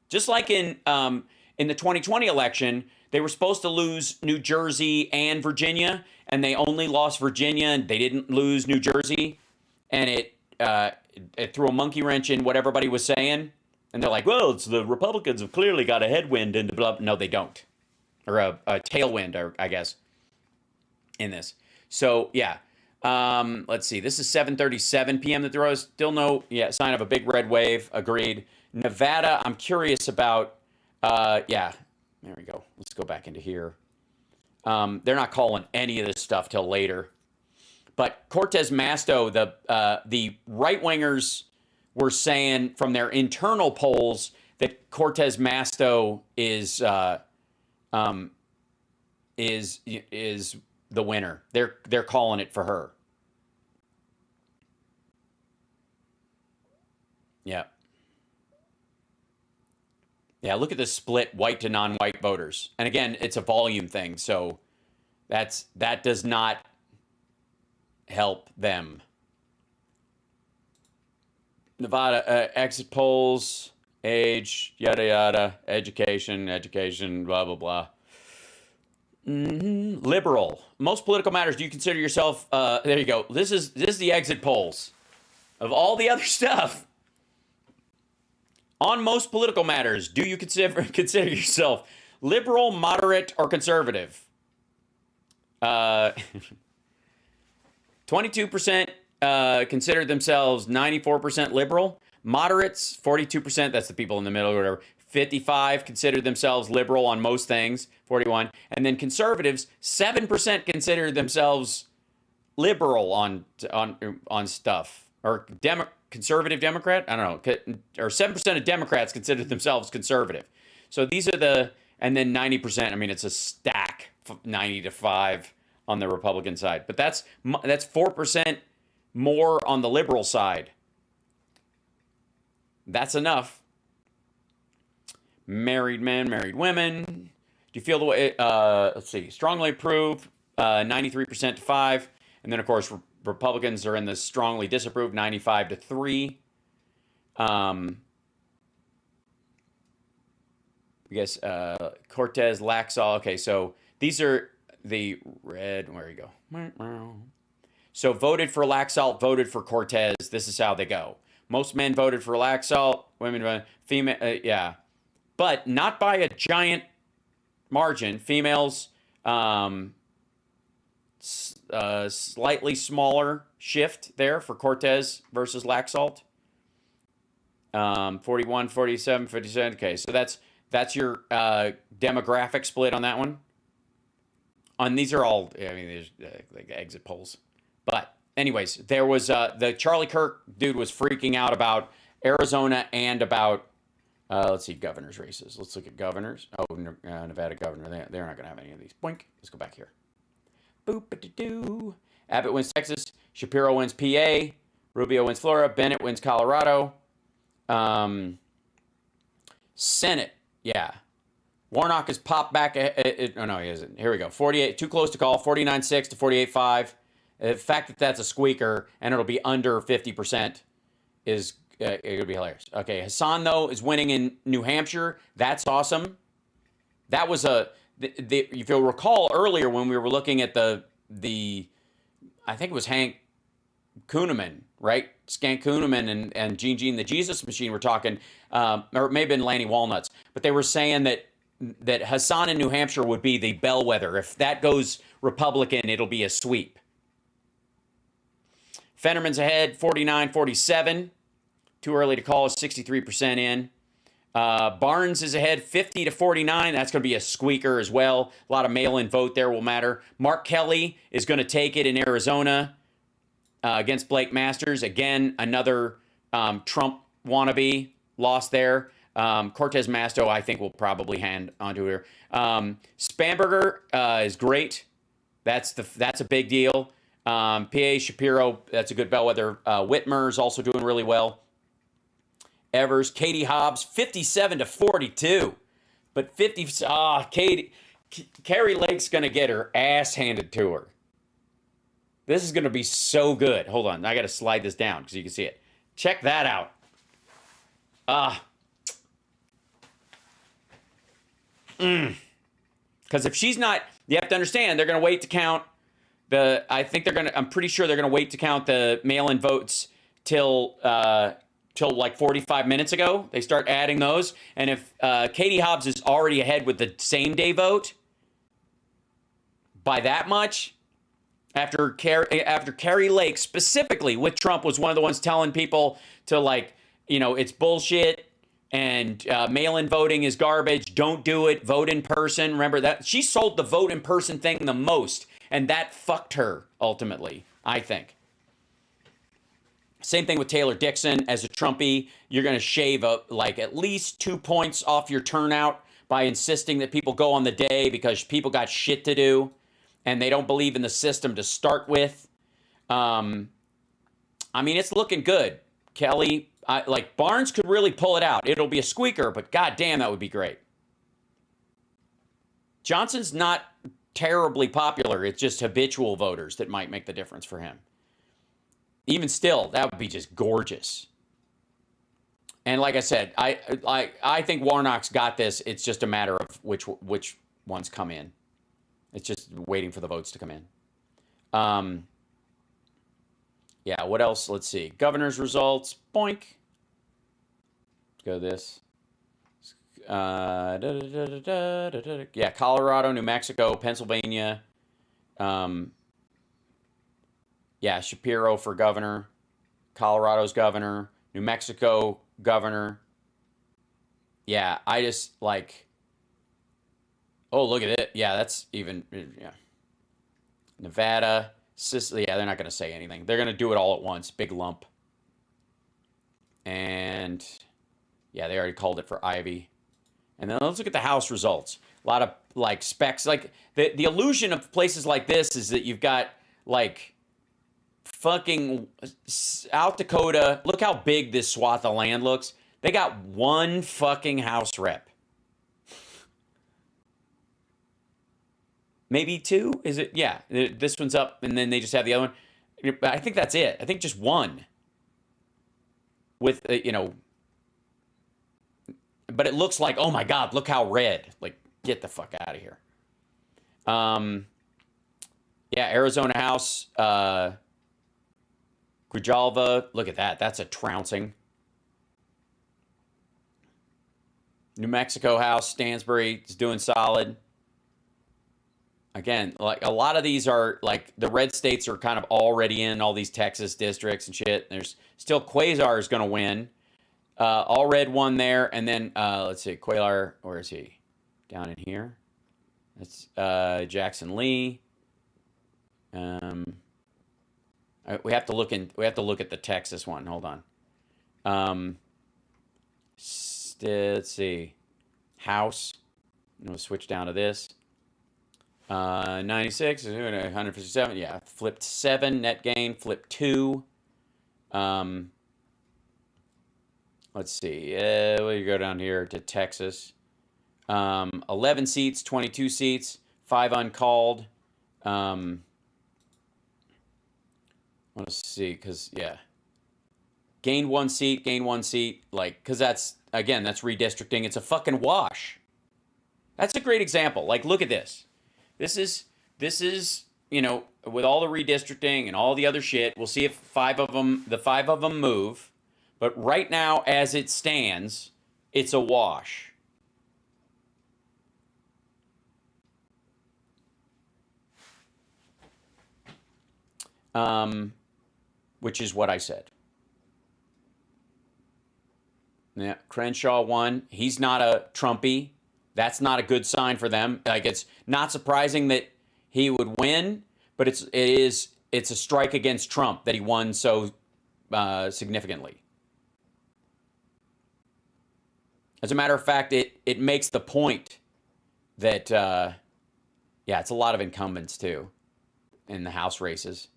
A: Just like in the 2020 election, they were supposed to lose New Jersey and Virginia, and they only lost Virginia, and they didn't lose New Jersey. And it threw a monkey wrench in what everybody was saying. And they're like, well, it's the Republicans have clearly got a headwind into blah. No, they don't. Or a tailwind, or I guess, in this. So, yeah. Let's see. This is 7:37 p.m. that there was still no sign of a big red wave. Agreed. Nevada, I'm curious about. Yeah. There we go. Let's go back into here. They're not calling any of this stuff till later. But Cortez Masto, the right-wingers were saying from their internal polls that Cortez Masto is the winner. They're calling it for her. Yeah. Yeah, look at the split white to non-white voters. And again, it's a volume thing, so that does not help them. Nevada exit polls, age, yada yada, education, blah blah blah. Liberal. Most political matters. Do you consider yourself? There you go. This is the exit polls of all the other stuff. On most political matters, do you consider yourself liberal, moderate, or conservative? 22% consider themselves 94% liberal. Moderates, 42%, that's the people in the middle or whatever. 55 consider themselves liberal on most things, 41. And then conservatives, 7% consider themselves liberal on stuff. Or conservative Democrat? I don't know. Or 7% of Democrats consider themselves conservative. So these are and then 90%, I mean, it's a stack, 90 to 5 on the Republican side. But that's 4% more on the liberal side. That's enough. Married men, married women. Do you feel the way, let's see, strongly approve, 93% to 5. And then, of course, Republicans are in the strongly disapprove, 95 to 3. I guess Cortez, Laxalt. Okay, so these are the red. Where you go? So voted for Laxalt, voted for Cortez. This is how they go. Most men voted for Laxalt, women, female, yeah. But not by a giant margin. Females, slightly smaller shift there for Cortez versus Laxalt. 41, 47, 57. Okay, so that's your demographic split on that one. And these are all, I mean, there's like exit polls. But anyways, there was the Charlie Kirk dude was freaking out about Arizona and about, let's see, governor's races. Let's look at governors. Oh, Nevada governor. They're not going to have any of these. Boink. Let's go back here. Boop-a-doo. Abbott wins Texas. Shapiro wins PA. Rubio wins Florida. Bennett wins Colorado. Senate. Yeah. Warnock has popped back. Oh, no, he isn't. Here we go. 48. Too close to call. 49-6 to 48-5. The fact that that's a squeaker and it'll be under 50% is it would be hilarious. Okay, Hassan, though, is winning in New Hampshire. That's awesome. That was if you'll recall earlier when we were looking at the I think it was Hank Kuhneman, right? Skank Kuhneman and Gene the Jesus Machine were talking, or it may have been Lanny Walnuts, but they were saying that Hassan in New Hampshire would be the bellwether. If that goes Republican, it'll be a sweep. Fetterman's ahead, 49-47. Too early to call, is 63% in. Barnes is ahead, 50 to 49. That's going to be a squeaker as well. A lot of mail-in vote there will matter. Mark Kelly is going to take it in Arizona against Blake Masters. Again, another Trump wannabe lost there. Cortez Masto, I think, will probably hand onto her. Spamberger is great. That's a big deal. PA Shapiro, that's a good bellwether. Whitmer's also doing really well. Evers, Katie Hobbs, 57-42. But Carrie Lake's going to get her ass handed to her. This is going to be so good. Hold on. I got to slide this down because you can see it. Check that out. Because if she's not, you have to understand, they're going to wait to count I'm pretty sure they're going to wait to count the mail-in votes till like 45 minutes ago. They start adding those. And if Katie Hobbs is already ahead with the same day vote by that much, after Carrie Lake specifically with Trump was one of the ones telling people to, like, it's bullshit and mail-in voting is garbage. Don't do it. Vote in person. Remember that? She sold the vote in person thing the most, and that fucked her ultimately, I think. Same thing with Taylor Dixon. As a Trumpy, you're going to shave at least 2 points off your turnout by insisting that people go on the day because people got shit to do and they don't believe in the system to start with. It's looking good. Kelly, Barnes could really pull it out. It'll be a squeaker, but goddamn, that would be great. Johnson's not terribly popular. It's just habitual voters that might make the difference for him. Even still, that would be just gorgeous. And like I said, I think Warnock's got this. It's just a matter of which ones come in. It's just waiting for the votes to come in. Yeah, what else? Let's see. Governor's results. Boink. Let's go this. Yeah, Colorado, New Mexico, Pennsylvania. Yeah, Shapiro for governor. Colorado's governor. New Mexico governor. Yeah, I just oh, look at it. Yeah, that's even, yeah. Nevada, Sicily. Yeah, they're not going to say anything. They're going to do it all at once. Big lump. And yeah, they already called it for Ivy. And then let's look at the House results. A lot of specs. The illusion of places like this is that you've got fucking South Dakota. Look how big this swath of land looks. They got one fucking House rep. Maybe two? Is it? Yeah. This one's up, and then they just have the other one. I think that's it. I think just one. With, but it looks like, oh my God, look how red. Get the fuck out of here. Yeah, Arizona House, Grijalva, look at that. That's a trouncing. New Mexico House, Stansbury is doing solid. Again, a lot of these are the red states are kind of already in all these Texas districts and shit. There's still Quasar is going to win. All red won there. And then, let's see, Quaylar, where is he? Down in here. That's Jackson Lee. We have to look at the Texas one. Hold on. Let's see. House. I'm going to switch down to this. 96, 157. Yeah, flipped 7 net gain. Flipped 2. Let's see. We go down here to Texas. 11 seats, 22 seats, 5 uncalled. Let's see, because, yeah. Gained 1 seat, because that's redistricting. It's a fucking wash. That's a great example. Look at this. This is, with all the redistricting and all the other shit, we'll see if the 5 of them move. But right now, as it stands, it's a wash. Which is what I said. Yeah, Crenshaw won. He's not a Trumpy. That's not a good sign for them. It's not surprising that he would win, but it's a strike against Trump that he won so significantly. As a matter of fact, it makes the point that, it's a lot of incumbents, too, in the House races.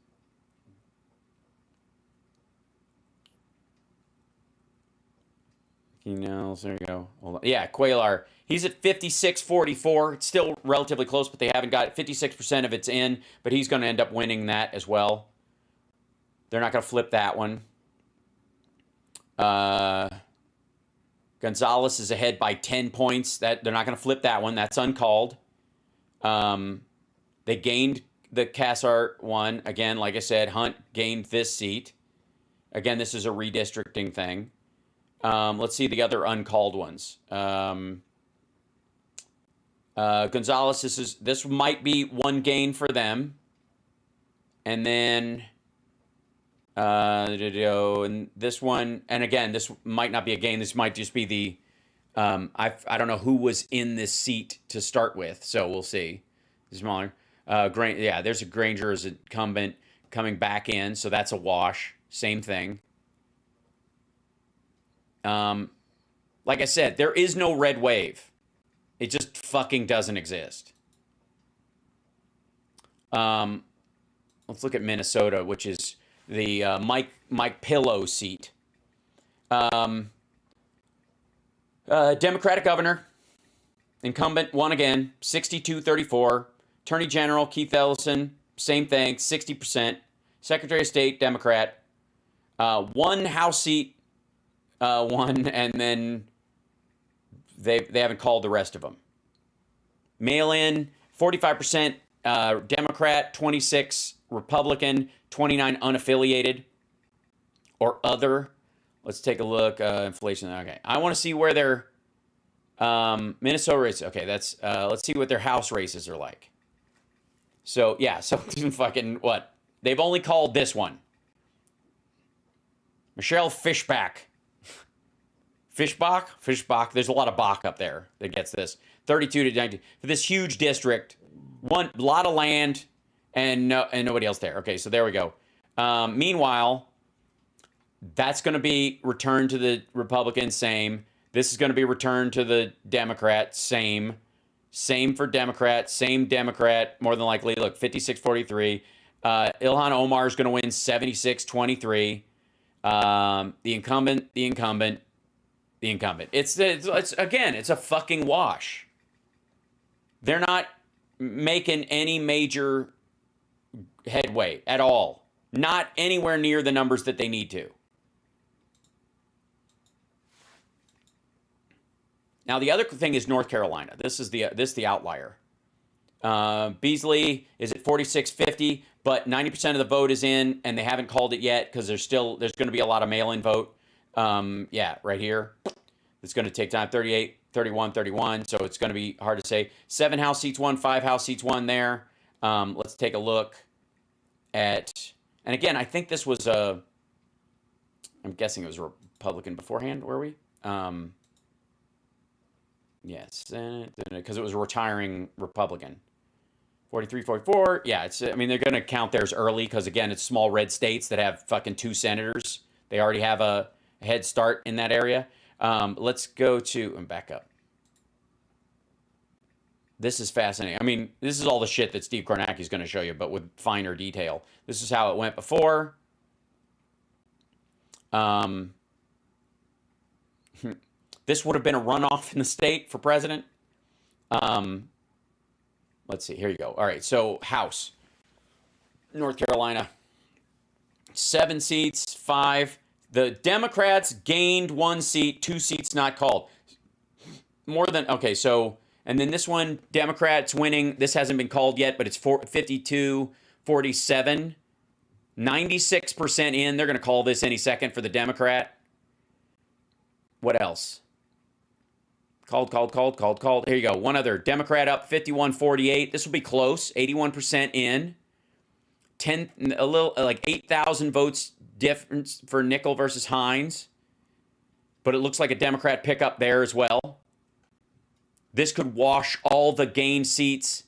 A: There you go. Hold on. Yeah, Quaylar. He's at 56-44. It's still relatively close, but they haven't got 56% of it's in, but he's going to end up winning that as well. They're not going to flip that one. Gonzalez is ahead by 10 points. That they're not going to flip that one. That's uncalled. They gained the Cassart one. Again, like I said, Hunt gained this seat. Again, this is a redistricting thing. Let's see the other uncalled ones. Gonzalez, this might be one gain for them. And then and this one, and again, this might not be a gain. This might just be the I don't know who was in this seat to start with, so we'll see. Smaller. There's a Granger as incumbent coming back in, so that's a wash. Same thing. Like I said, there is no red wave. It just fucking doesn't exist. Let's look at Minnesota, which is the Mike Pillow seat. Democratic governor, incumbent, won again, 62-34. Attorney General Keith Ellison, same thing, 60%. Secretary of State, Democrat. One House seat, won, and then they haven't called the rest of them. Mail-in, 45% Democrat, 26 Republican, 29 unaffiliated or other. Let's take a look. Inflation. Okay, I want to see where their Minnesota races. Okay, that's let's see what their House races are like. So fucking what? They've only called this one. Michelle Fischbach. Fischbach. There's a lot of Bach up there that gets this. 32 to 19 for this huge district. One lot of land and nobody else there. Okay, so there we go. Meanwhile, that's going to be returned to the Republicans. Same. This is going to be returned to the Democrats. Same. Same for Democrats. Same Democrat. More than likely. Look, 56-43. Ilhan Omar is going to win 76-23. The incumbent. It's again, it's a fucking wash. They're not making any major headway at all. Not anywhere near the numbers that they need to. Now, the other thing is North Carolina. This is the outlier. Beasley is at 46-50, but 90% of the vote is in, and they haven't called it yet because there's going to be a lot of mail-in vote. Right here. It's going to take time. 38, 31, 31. So it's going to be hard to say. 7 House seats won, 5 House seats won there. Let's take a look at, and again, I think this was I'm guessing it was a Republican beforehand, were we? Yes, because it was a retiring Republican. 43, 44. Yeah, they're going to count theirs early because, again, it's small red states that have fucking 2 senators. They already have a head start in that area. Let's go to, and back up. This is fascinating. This is all the shit that Steve Kornacki is going to show you, but with finer detail. This is how it went before. This would have been a runoff in the state for president. Let's see. Here you go. All right. So House, North Carolina, 7 seats, 5. The Democrats gained 1 seat, 2 seats not called. And then this one, Democrats winning. This hasn't been called yet, but it's 52-47. 96% in. They're going to call this any second for the Democrat. What else? Called. Here you go. One other. Democrat up 51-48. This will be close. 81% in. 8,000 votes difference for Nickel versus Hines. But it looks like a Democrat pickup there as well. This could wash all the gained seats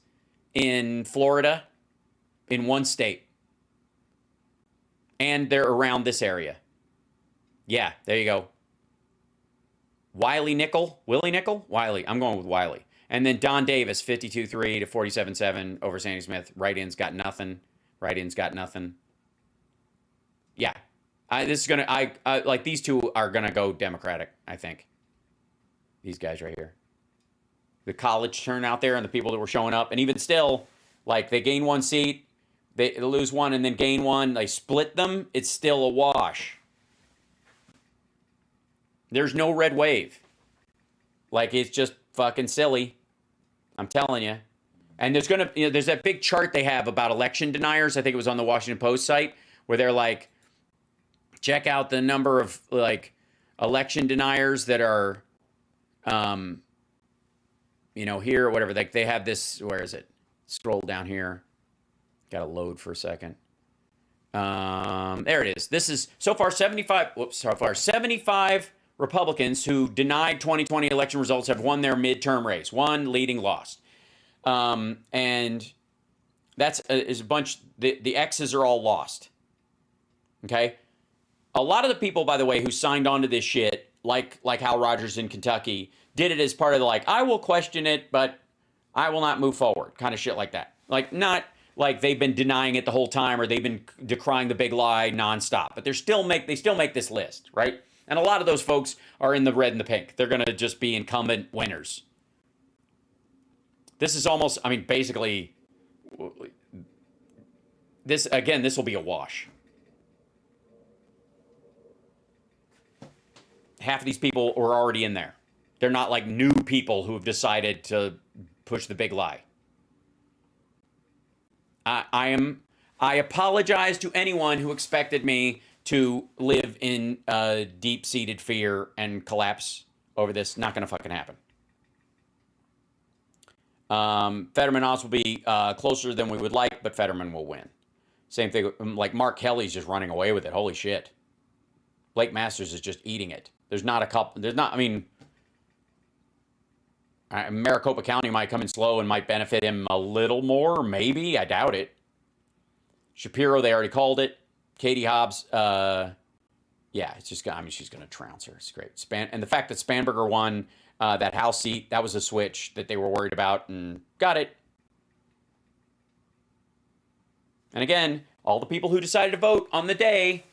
A: in Florida in one state. And they're around this area. Yeah, there you go. Wiley Nickel. Wiley. I'm going with Wiley. And then Don Davis, 52-3 to 47-7 over Sandy Smith. Write-ins got nothing. Yeah. These two are going to go Democratic, I think. These guys right here. The college turnout there and the people that were showing up. And even still, like, they gain one seat, they lose one and then gain one. They split them. It's still a wash. There's no red wave. Like, it's just fucking silly. I'm telling you. And there's there's that big chart they have about election deniers. I think it was on the Washington Post site where they're like, check out the number of like election deniers that are, here or whatever. Like they have this. Where is it? Scroll down here. Got to load for a second. There it is. This is so far 75 Republicans who denied 2020 election results have won their midterm race. One leading lost. And that's is a bunch. The X's are all lost. Okay. A lot of the people, by the way, who signed on to this shit, like Hal Rogers in Kentucky, did it as part of the I will question it, but I will not move forward kind of shit like that. Like not like they've been denying it the whole time or they've been decrying the big lie nonstop, but they still make this list, right? And a lot of those folks are in the red and the pink. They're going to just be incumbent winners. This is almost, basically, this will be a wash. Half of these people are already in there. They're not like new people who have decided to push the big lie. I apologize to anyone who expected me to live in deep-seated fear and collapse over this. Not going to fucking happen. Fetterman odds will be closer than we would like, but Fetterman will win. Same thing, like Mark Kelly's just running away with it. Holy shit. Blake Masters is just eating it. Maricopa County might come in slow and might benefit him a little more, maybe. I doubt it. Shapiro, they already called it. Katie Hobbs, it's just, she's going to trounce her. It's great. And the fact that Spanberger won that House seat, that was a switch that they were worried about and got it. And again, all the people who decided to vote on the day,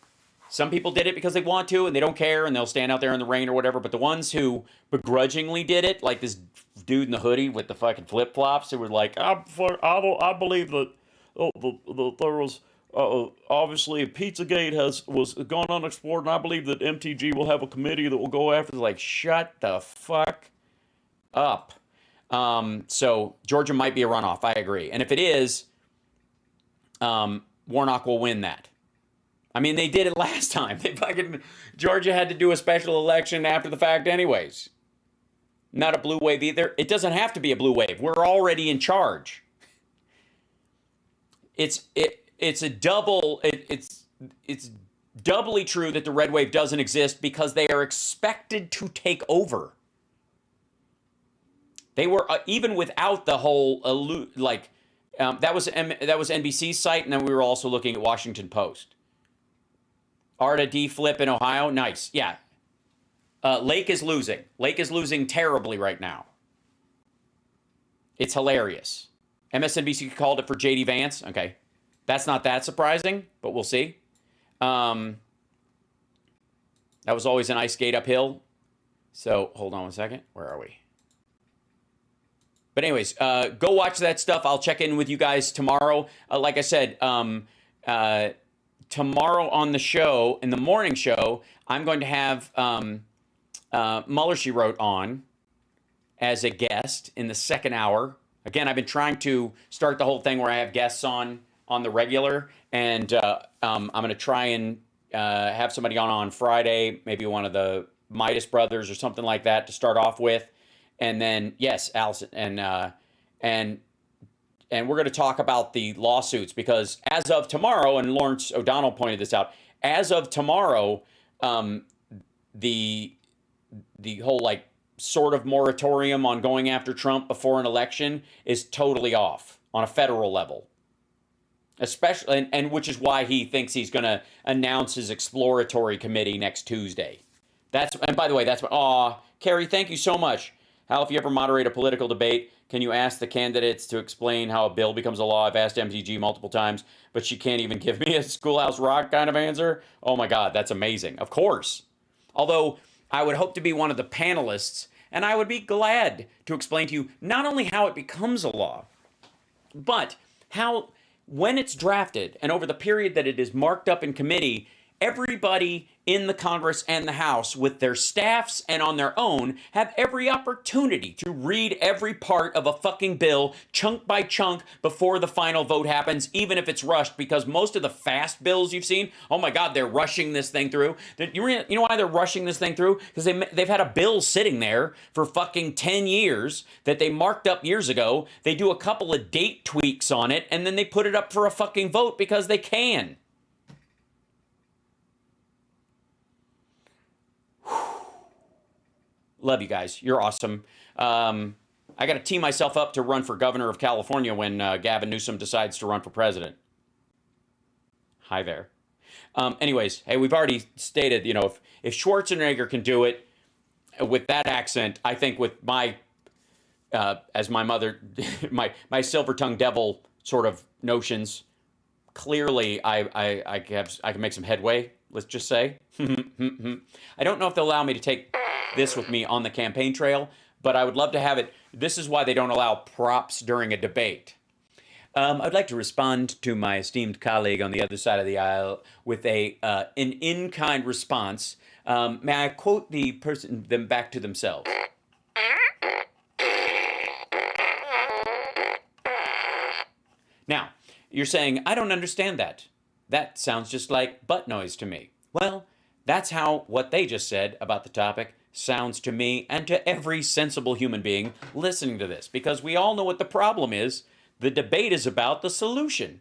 A: some people did it because they want to and they don't care and they'll stand out there in the rain or whatever. But the ones who begrudgingly did it, like this dude in the hoodie with the fucking flip-flops, who were like, I believe that there was obviously Pizzagate was gone unexplored, and I believe that MTG will have a committee that will go after. Like, shut the fuck up. So Georgia might be a runoff. I agree. And if it is, Warnock will win that. They did it last time. Georgia had to do a special election after the fact anyways. Not a blue wave either. It doesn't have to be a blue wave. We're already in charge. It's doubly true that the red wave doesn't exist because they are expected to take over. They were even without the whole that was NBC's site, and then we were also looking at Washington Post. Arda D flip in Ohio, nice, yeah. Lake is losing. Lake is losing terribly right now. It's hilarious. MSNBC called it for JD Vance. Okay, that's not that surprising, but we'll see. That was always an ice skate uphill. So hold on one second. Where are we? But anyways, go watch that stuff. I'll check in with you guys tomorrow. Like I said, tomorrow on the show, in the morning show, I'm going to have Mueller, She Wrote on as a guest in the second hour. Again, I've been trying to start the whole thing where I have guests on the regular, and I'm going to try and have somebody on Friday, maybe one of the Midas brothers or something like that to start off with. And then, yes, Allison, and we're going to talk about the lawsuits, because as of tomorrow, and Lawrence O'Donnell pointed this out, as of tomorrow, the whole sort of moratorium on going after Trump before an election is totally off on a federal level. Especially, and which is why he thinks he's going to announce his exploratory committee next Tuesday. And by the way, Carrie, thank you so much. Hal, if you ever moderate a political debate, can you ask the candidates to explain how a bill becomes a law? I've asked MTG multiple times, but she can't even give me a Schoolhouse Rock kind of answer. Oh my God, that's amazing. Of course. Although I would hope to be one of the panelists, and I would be glad to explain to you not only how it becomes a law, but how, when it's drafted and over the period that it is marked up in committee, everybody in the Congress and the House, with their staffs and on their own, have every opportunity to read every part of a fucking bill chunk by chunk before the final vote happens, even if it's rushed, because most of the fast bills you've seen, oh my God, they're rushing this thing through. You know why they're rushing this thing through? Because they've had a bill sitting there for fucking 10 years that they marked up years ago. They do a couple of date tweaks on it, and then they put it up for a fucking vote because they can. Love you guys. You're awesome. I got to tee myself up to run for governor of California when Gavin Newsom decides to run for president. Hi there. Anyways, hey, we've already stated, if Schwarzenegger can do it with that accent, I think with my, as my mother, my silver-tongued devil sort of notions, clearly I can make some headway, let's just say. I don't know if they'll allow me to take this with me on the campaign trail, but I would love to have it. This is why they don't allow props during a debate. I'd like to respond to my esteemed colleague on the other side of the aisle with an in-kind response. May I quote them back to themselves? Now, you're saying, I don't understand that. That sounds just like butt noise to me. Well, that's how what they just said about the topic sounds to me and to every sensible human being listening to this, because we all know what the problem is. The debate is about the solution.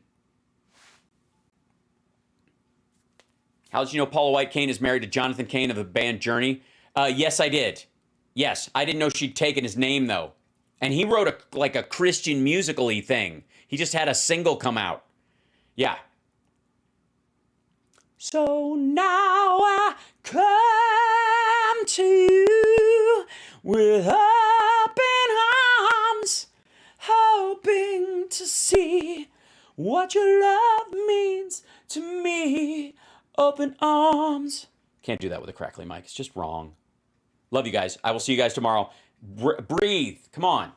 A: How did you know Paula White Cain is married to Jonathan Cain of the band Journey? Yes, I did. Yes, I didn't know she'd taken his name, though. And he wrote a Christian musical-y thing. He just had a single come out. Yeah. So now I come to you with open arms, hoping to see what your love means to me. Open arms. Can't do that with a crackly mic. It's just wrong. Love you guys. I will see you guys tomorrow. Breathe. Come on.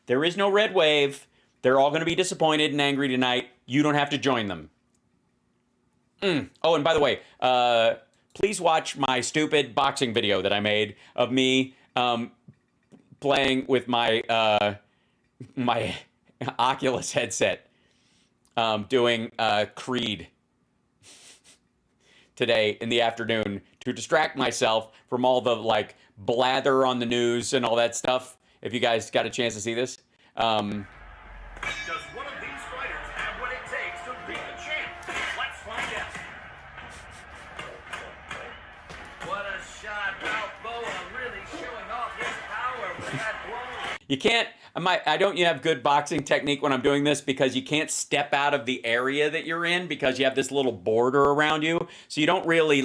A: There is no red wave. They're all going to be disappointed and angry tonight. You don't have to join them. Oh, and by the way, please watch my stupid boxing video that I made of me playing with my my Oculus headset, doing Creed today in the afternoon to distract myself from all the blather on the news and all that stuff. If you guys got a chance to see this.
H: Does one of these fighters have what it takes to be the champ? Let's find out. What a shot. Balboa really showing off his power with that blow.
A: You can't, I don't have good boxing technique when I'm doing this, because you can't step out of the area that you're in because you have this little border around you. So you don't really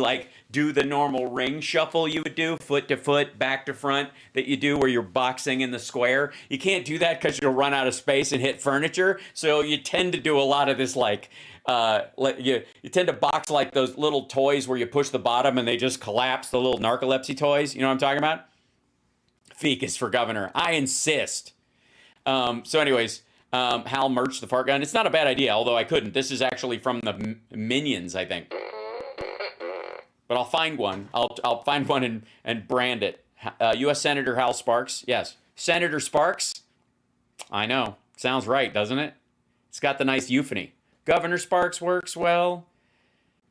A: do the normal ring shuffle you would do, foot to foot, back to front, that you do where you're boxing in the square. You can't do that because you'll run out of space and hit furniture. So you tend to do a lot of this you tend to box like those little toys where you push the bottom and they just collapse, the little narcolepsy toys. You know what I'm talking about? Ficus for governor. I insist. So anyways, Hal merch the fart gun. It's not a bad idea, although I couldn't. This is actually from the Minions, I think. But I'll find one. I'll find one and brand it. U.S. Senator Hal Sparks. Yes. Senator Sparks. I know. Sounds right, doesn't it? It's got the nice euphony. Governor Sparks works well.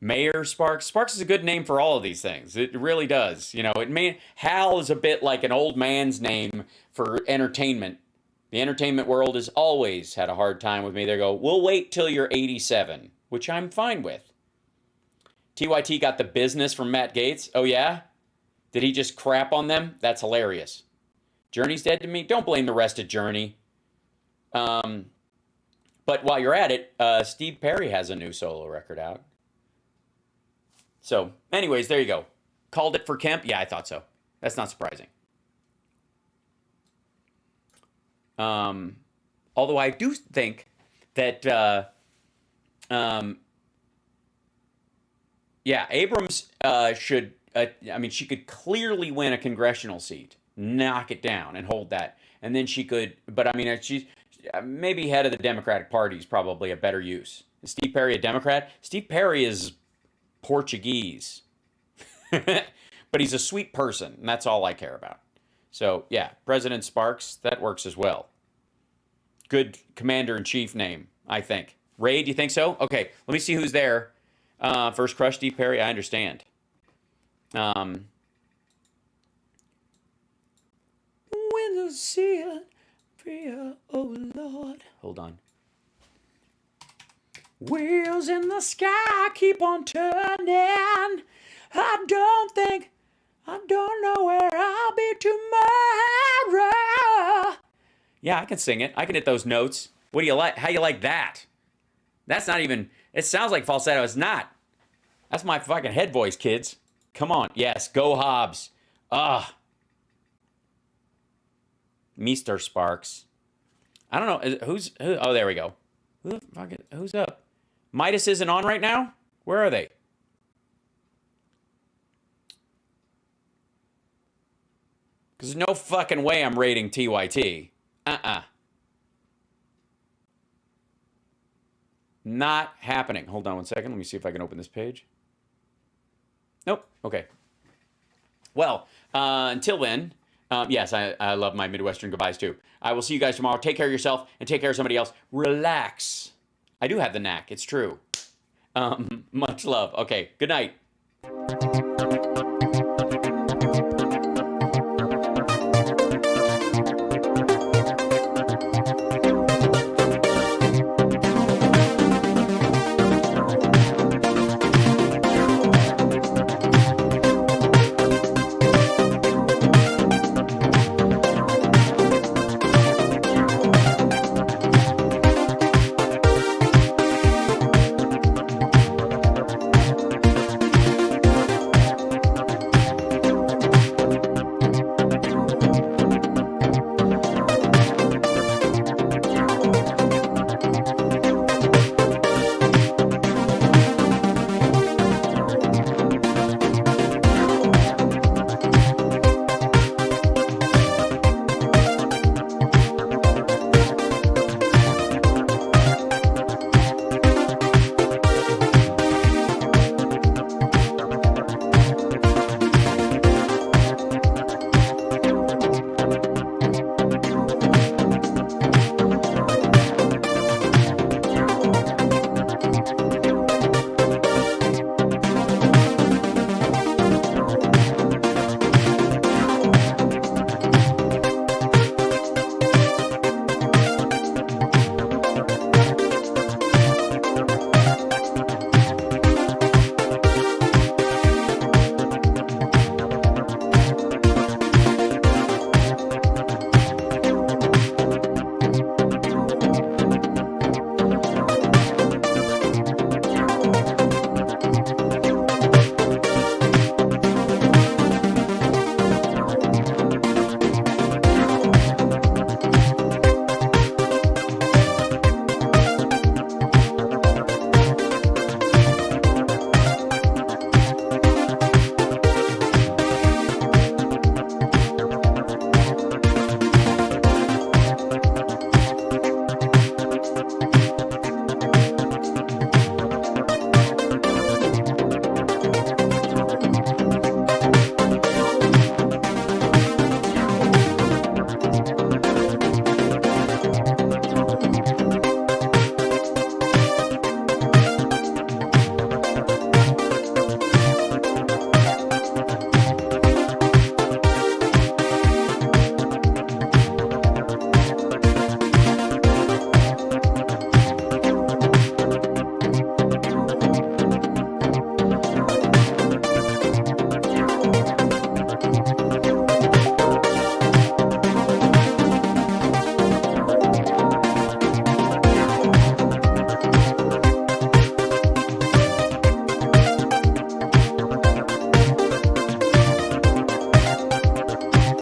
A: Mayor Sparks. Sparks is a good name for all of these things. It really does. Hal is a bit like an old man's name for entertainment. The entertainment world has always had a hard time with me. They go, we'll wait till you're 87, which I'm fine with. TYT got the business from Matt Gaetz. Oh, yeah? Did he just crap on them? That's hilarious. Journey's dead to me? Don't blame the rest of Journey. But while you're at it, Steve Perry has a new solo record out. So, anyways, there you go. Called it for Kemp? Yeah, I thought so. That's not surprising. Although I do think that, Abrams should, she could clearly win a congressional seat, knock it down and hold that. And then she could, but she's maybe head of the Democratic Party is probably a better use. Is Steve Perry a Democrat? Steve Perry is Portuguese. But he's a sweet person, and that's all I care about. So, yeah, President Sparks, that works as well. Good commander-in-chief name, I think. Ray, do you think so? Okay, let me see who's there. First crush, Steve Perry, I understand. When the sea fear, oh Lord. Hold on. Wheels in the sky keep on turning. I don't know where I'll be tomorrow. Yeah, I can sing it. I can hit those notes. What do you like? How you like that? That's not even, it sounds like falsetto. It's not. That's my fucking head voice, kids. Come on. Yes, go Hobbs. Mr. Sparks. I don't know. Who? Oh, there we go. Who's up? Midas isn't on right now? Where are they? Because there's no fucking way I'm rating TYT. Not happening. Hold on one second. Let me see if I can open this page. Nope. Okay. Well, until then, yes, I love my Midwestern goodbyes too. I will see you guys tomorrow. Take care of yourself and take care of somebody else. Relax. I do have the knack. It's true. Much love. Okay. Good night.